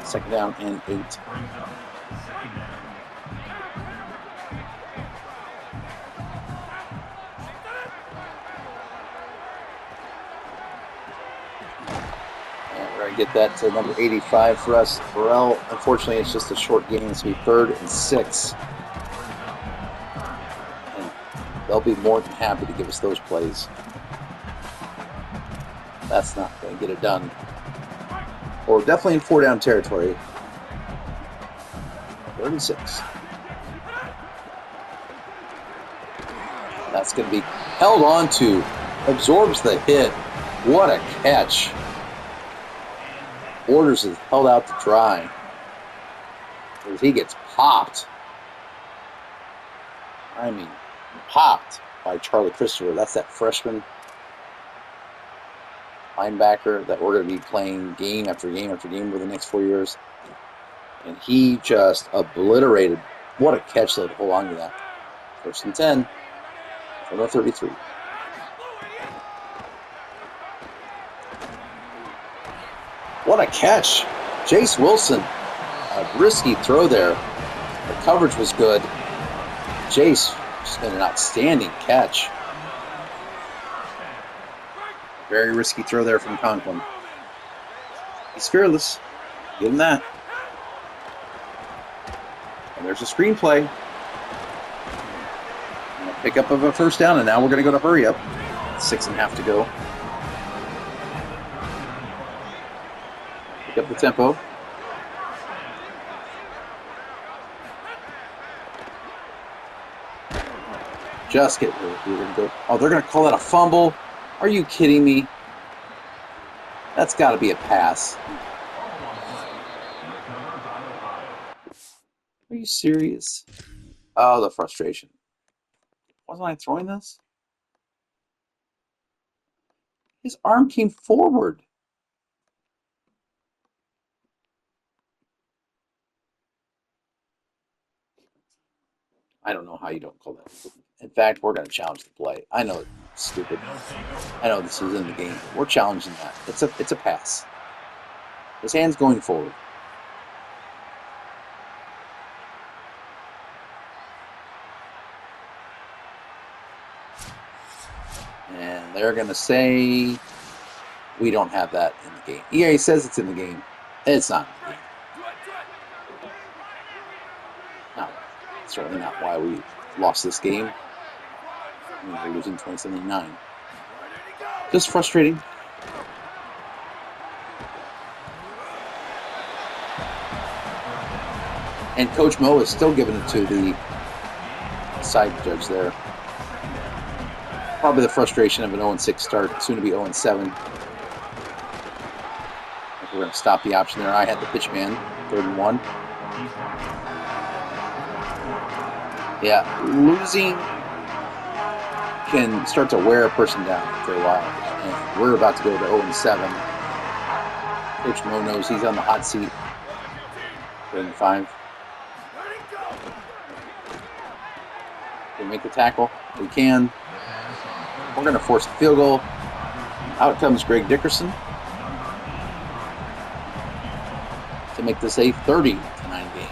Second down and 8. Get that to number 85 for us. Burrell, unfortunately, it's just a short game. It's going to be 3rd and 6. And they'll be more than happy to give us those plays. That's not going to get it done. Or definitely in 4-down territory. 3rd and 6. That's going to be held on to. Absorbs the hit. What a catch. Orders is held out to dry as he gets popped. I mean, popped by Charlie Christopher. That's that freshman linebacker that we're going to be playing game after game after game for the next 4 years. And he just obliterated. What a catch, though, to hold on to that. 1st and 10 from the 33. What a catch. Jace Wilson, a risky throw there. The coverage was good. Jace just made an outstanding catch. Very risky throw there from Conklin. He's fearless. Give him that. And there's a screenplay. And a pickup of a 1st down, and now we're going to go to hurry up. 6.5 to go. Up the tempo. Just get rid of it. We're going to go. Oh, they're going to call that a fumble. Are you kidding me? That's got to be a pass. Are you serious? Oh, the frustration. Wasn't I throwing this? His arm came forward. I don't know how you don't call that. In fact, we're going to challenge the play. I know it's stupid. I know this is in the game. But we're challenging that. It's a pass. His hand's going forward. And they're going to say we don't have that in the game. EA says it's in the game. It's not in the game. No, certainly not why we lost this game. We're losing 27-9. Just frustrating. And Coach Mo is still giving it to the side judge there. Probably the frustration of an 0-6 start, soon to be 0-7. We're going to stop the option there. I had the pitch man, 3rd and 1. Yeah, losing can start to wear a person down for a while. And we're about to go to 0-7. Coach Mo knows he's on the hot seat. 3-5. Can we make the tackle? We can. We're going to force the field goal. Out comes Greg Dickerson to make this a 30-9 game.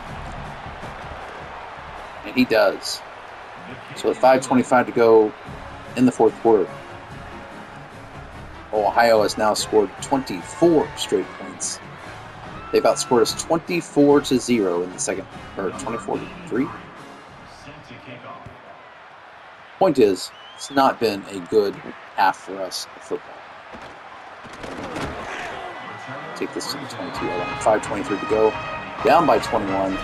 And he does. So with 5:25 to go in the fourth quarter, Ohio has now scored 24 straight points. They've outscored us 24-0 in the second, or 24-3. Point is, it's not been a good half for us in football. Take this to the 22. 5:23 to go. Down by 21.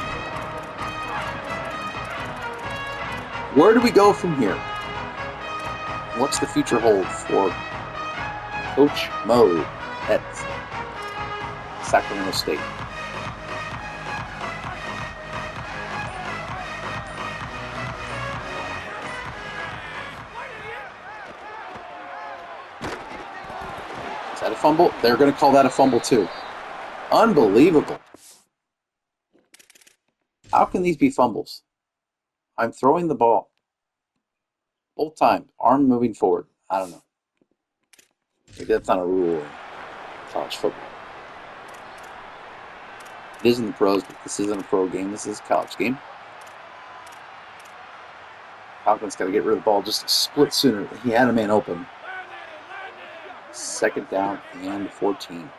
Where do we go from here? What's the future hold for Coach Mo at Sacramento State? Is that a fumble? They're going to call that a fumble too. Unbelievable. How can these be fumbles? I'm throwing the ball. Both times. Arm moving forward. I don't know. Maybe that's not a rule in college football. It is in the pros, but this isn't a pro game. This is a college game. Falcons got to get rid of the ball just a split sooner. He had a man open. Second down and 14.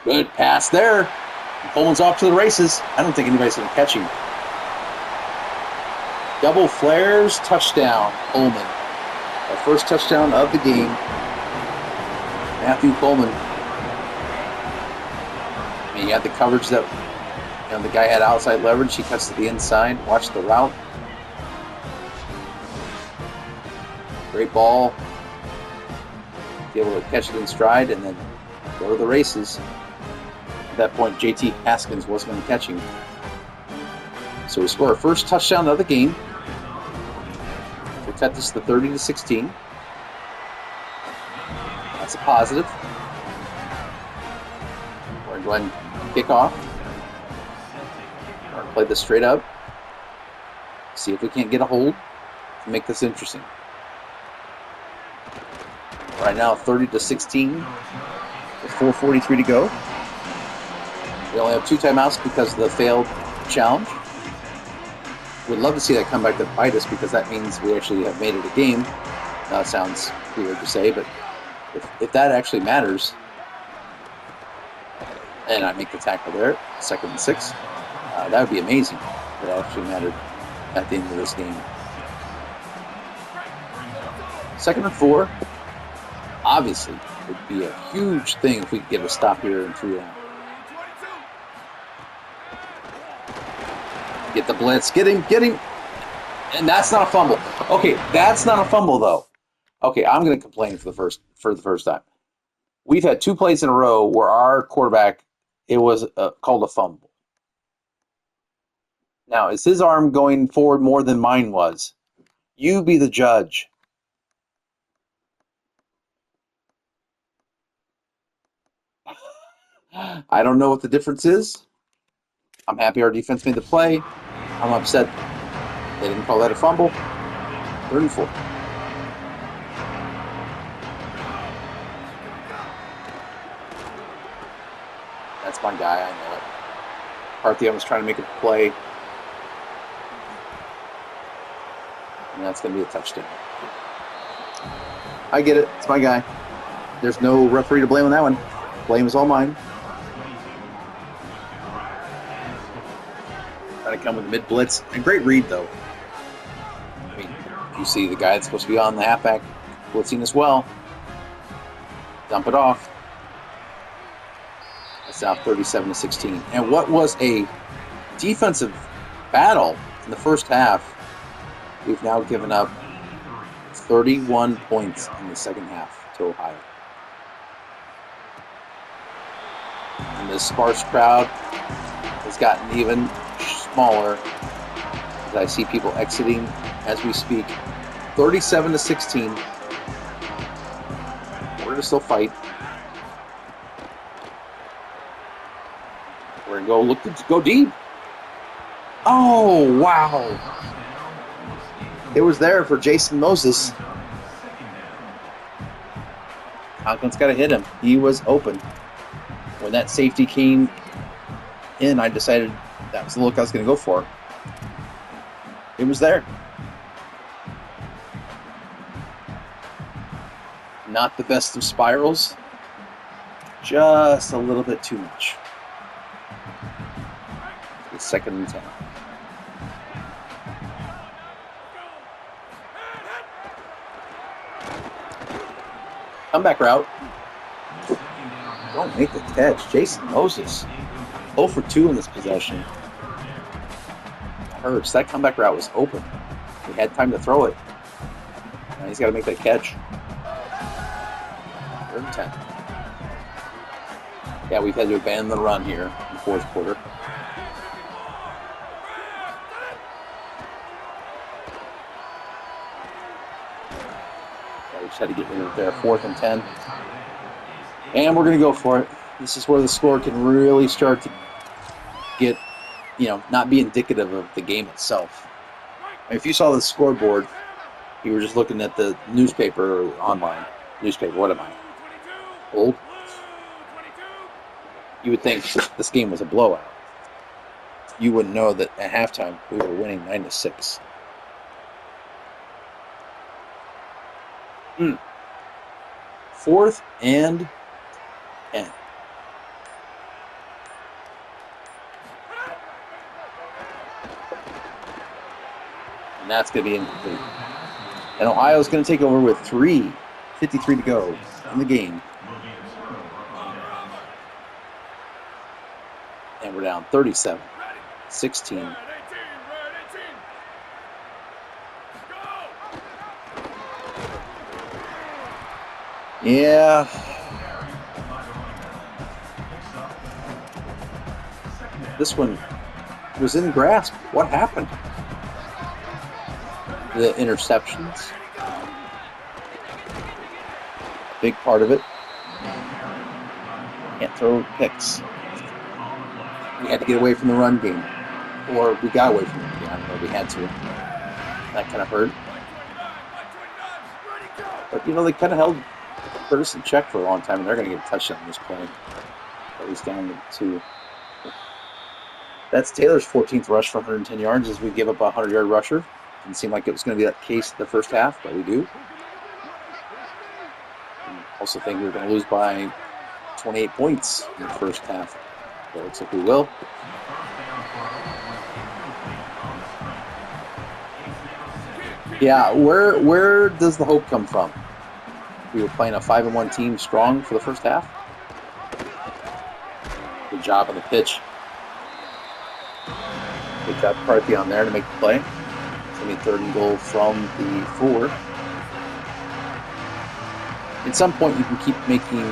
Good pass there. Coleman's off to the races. I don't think anybody's going to catch him. Double flares, touchdown, Coleman. Our first touchdown of the game. Matthew Coleman. I mean, he had the coverage that the guy had outside leverage. He cuts to the inside. Watch the route. Great ball. Be able to catch it in stride and then go to the races. At that point, JT Haskins wasn't going to catch him. So we score our first touchdown of the game. We cut this to 30-16. That's a positive. We're going to go ahead and kick off. We're going to play this straight up. See if we can't get a hold to make this interesting. Right now, 30-16 with 4:43 to go. We only have 2 timeouts because of the failed challenge. We'd love to see that come back to bite us because that means we actually have made it a game. Now it sounds weird to say, but if that actually matters, and I make the tackle there, 2nd and 6, that would be amazing if it actually mattered at the end of this game. 2nd and 4, obviously, would be a huge thing if we could get a stop here and 3 out. Get the blitz. Get him. And that's not a fumble. Okay, that's not a fumble, though. Okay, I'm going to complain for the first time. We've had 2 plays in a row where our quarterback, it was called a fumble. Now, is his arm going forward more than mine was? You be the judge. I don't know what the difference is. I'm happy our defense made the play. I'm upset they didn't call that a fumble. 3rd and 4. That's my guy, I know it. Parthian was trying to make a play. And that's going to be a touchdown. I get it. It's my guy. There's no referee to blame on that one. Blame is all mine. Trying to come with a mid-blitz. And great read, though. I mean, you see the guy that's supposed to be on the halfback blitzing as well. Dump it off. That's now 37-16. And what was a defensive battle in the first half, we've now given up 31 points in the second half to Ohio. And the sparse crowd has gotten even smaller as I see people exiting as we speak. 37-16. We're going to still fight. We're going to go deep. Oh, wow. It was there for Jason Moses. Conklin's got to hit him. He was open. When that safety came in, I decided that was the look I was going to go for. It was there. Not the best of spirals. Just a little bit too much. It's 2nd and 10. Comeback route. Don't make the catch. Jason Moses. 0 for 2 in this possession. That hurts. That comeback route was open. He had time to throw it. Now he's got to make that catch. 3rd and 10. Yeah, we've had to abandon the run here in the 4th quarter. Yeah, we just had to get rid of it there. 4th and 10. And we're going to go for it. This is where the score can really start to get, not be indicative of the game itself. I mean, if you saw the scoreboard, you were just looking at the newspaper or online. Newspaper, what am I? Old? You would think this game was a blowout. You wouldn't know that at halftime we were winning 9-6. 4th and 10. And that's going to be incomplete. And Ohio's going to take over with 3:53 to go in the game. And we're down 37-16. Yeah. This one was in grasp. What happened? The interceptions. Big part of it. Can't throw picks. We had to get away from the run game. Or we got away from it. Yeah, I don't know. We had to. That kind of hurt. But, they kind of held Curtis in check for a long time, and they're going to get a touchdown on this play. At least down to 2. That's Taylor's 14th rush for 110 yards as we give up a 100-yard rusher. Didn't seem like it was going to be that case in the first half, but we do. And also think we were going to lose by 28 points in the first half. But it looks like we will. Yeah, where does the hope come from? We were playing a 5-1 team strong for the first half. Good job on the pitch. Good job, McCarthy on there to make the play. It's going to be 3rd and goal from the 4. At some point, you can keep making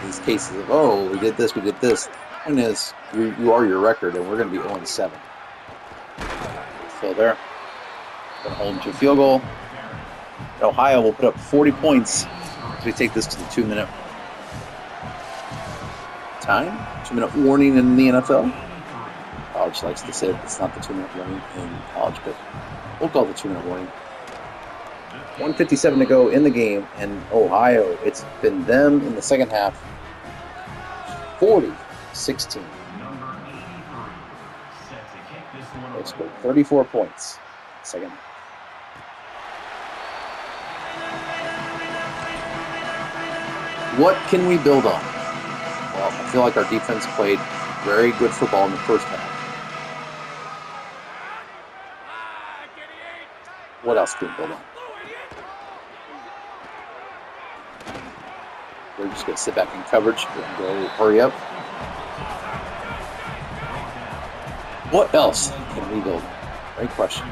these cases of, we did this, we did this. The point is, you are your record, and we're going to be 0-7. Still there. Going to hold them to a field goal. Ohio will put up 40 points as we take this to the 2-minute time. 2-minute warning in the NFL. College likes to say it's not the 2-minute warning in college, but we'll call it the 2-minute warning. 1:57 to go in the game, and Ohio, it's been them in the second half. 40-16. They scored 34 points. Second half. What can we build on? Well, I feel like our defense played very good football in the first half. What else can we build on? We're just going to sit back in coverage and go hurry up. What else can we build on? Great question.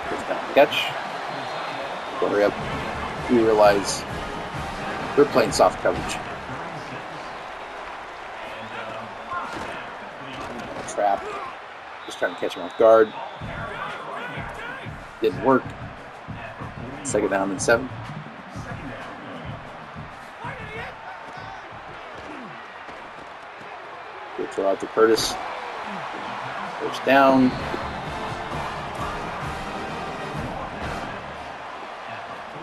First down catch. Go hurry up. We realize they're playing soft coverage. Just trying to catch him off guard. Didn't work. 2nd down and 7. Good throw out to Curtis. 1st down.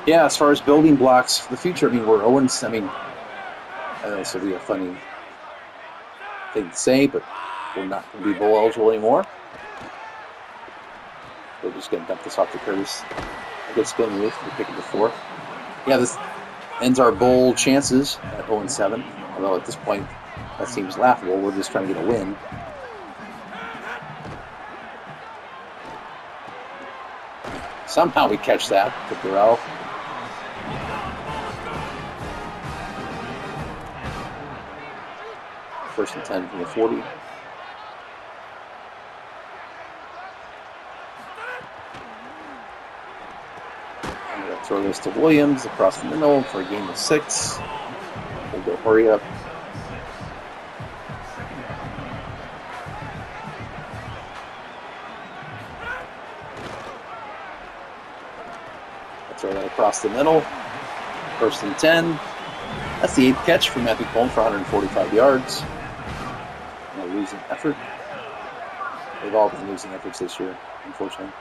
Yeah, as far as building blocks for the future, I mean, we're Owens. I mean, I know this will be a funny thing to say, but we're not going to be bowl eligible anymore. We're just going to dump this off to Curtis. A good spin move. We pick it to 4. Yeah, this ends our bowl chances at 0-7. Although at this point, that seems laughable. We're just trying to get a win. Somehow we catch that to Burrell. First and 10 from the 40. I'm going to throw this to Williams across the middle for a gain of 6. We'll go hurry up. I'll throw that across the middle. 1st and 10. That's the 8th catch for Matthew Coleman for 145 yards. No losing effort. They've all been losing efforts this year, unfortunately.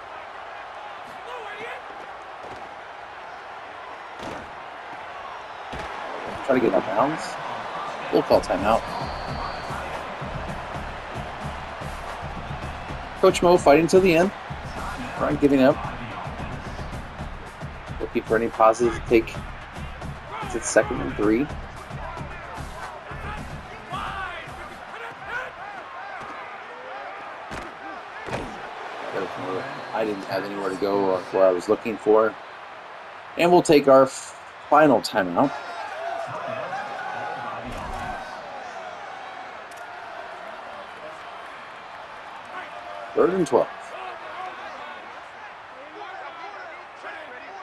Try to get out of bounds. We'll call timeout. Coach Mo fighting till the end. Not giving up. Looking for any positives to take. It's 2nd and 3. I didn't have anywhere to go where I was looking for. And we'll take our final timeout. Third and 12.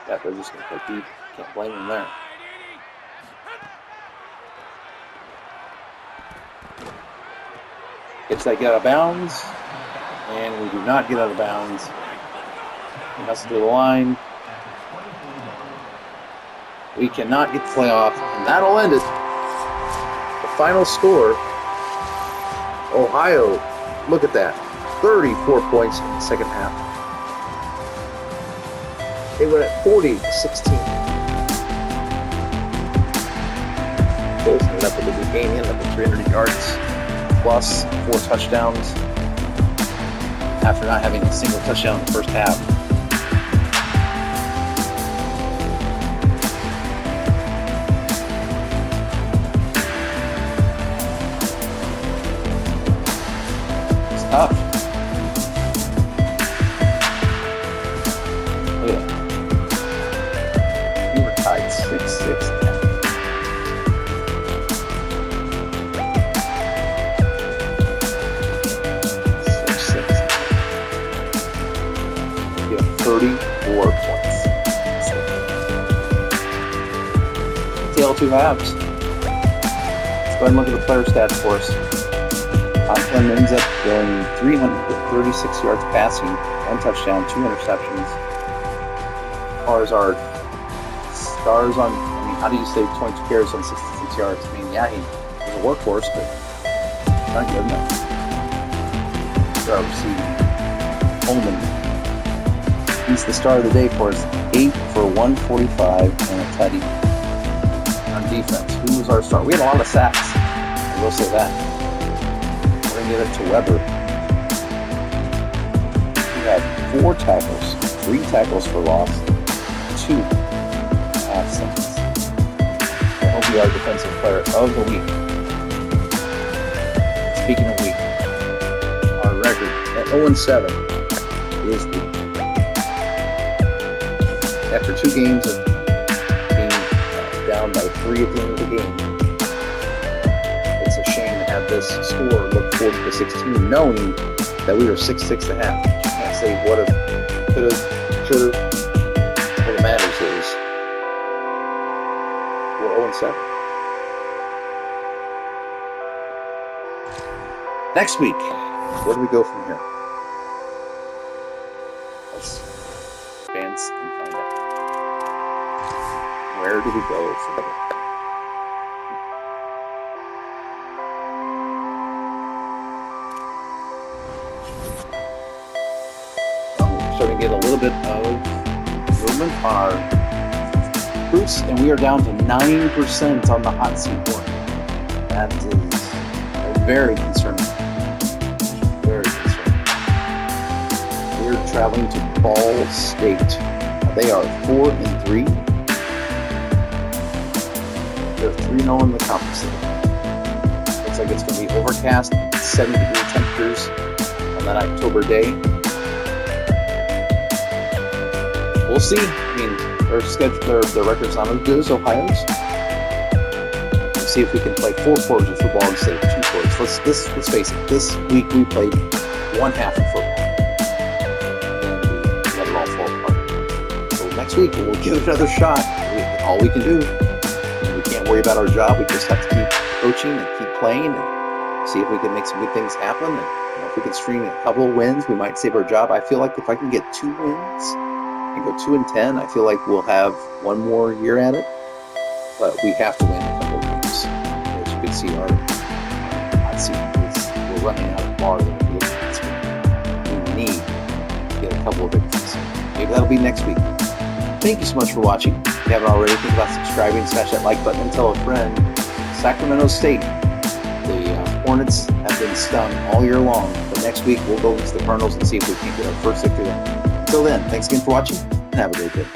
Yeah, they're just going to play deep. Can't blame them there. Gets that get out of bounds. And we do not get out of bounds. He has to do the line. We cannot get the playoff, and that'll end it. The final score, Ohio, look at that, 34 points in the 2nd half. They went at 40-16. Bulls ended up with a good game, ended up with 300 yards plus 4 touchdowns after not having a single touchdown in the 1st half. Tough. Look at that. We were tied 6-6. 34 points. Tale 2 halves. Let's go ahead and look at the player stats for us. Conklin ends up going 336 yards passing, 1 touchdown, 2 interceptions. As far as our stars on, I mean, how do you say 22 carries on 66 yards? I mean, yeah, he was a workhorse, but not good enough. Our receiving. Coleman. He's the star of the day for us. 8 for 145 and a tutty. On defense, who was our star? We had a lot of sacks. I will say that. Give it to Weber. He had 4 tackles, 3 tackles for loss, 2 half sacks. He'll be our defensive player of the week. Speaking of week, our record at 0-7 is after 2 games of being down by 3 at the end of the game. Have this score look 40-16, knowing that we were 6-6.5. You can't say would have, could have, should have. What matters is we're 0-7. Next week, where do we go from here? Let's advance and find out. Where do we go from here? We're starting to get a little bit of movement on our proofs, and we are down to 9% on the hot seat board. That is very concerning. Very concerning. We're traveling to Ball State. They are 4-3. They're 3-0 in the conference. Looks like it's going to be overcast, 70-degree temperatures on that October day. We'll see. I mean, their record's not as good as Ohio's. We'll see if we can play 4 quarters of football instead of 2 quarters. Let's face it. This week we played 1 half of football, and we let it all fall apart. So next week we'll give it another shot. All we can do. We can't worry about our job. We just have to keep coaching and keep playing and see if we can make some good things happen. And if we can string a couple of wins, we might save our job. I feel like if I can get 2 wins and go 2-10, I feel like we'll have one more year at it. But we have to win a couple of games. As you can see, our hot seat we're running out of bar that we're looking at. We need to get a couple of victories. Maybe that'll be next week. Thank you so much for watching. If you haven't already, think about subscribing, smash that like button, and tell a friend. Sacramento State, the Hornets have been stung all year long. But next week, we'll go against the Colonels and see if we can get our first victory there. Until then, thanks again for watching, and have a great day.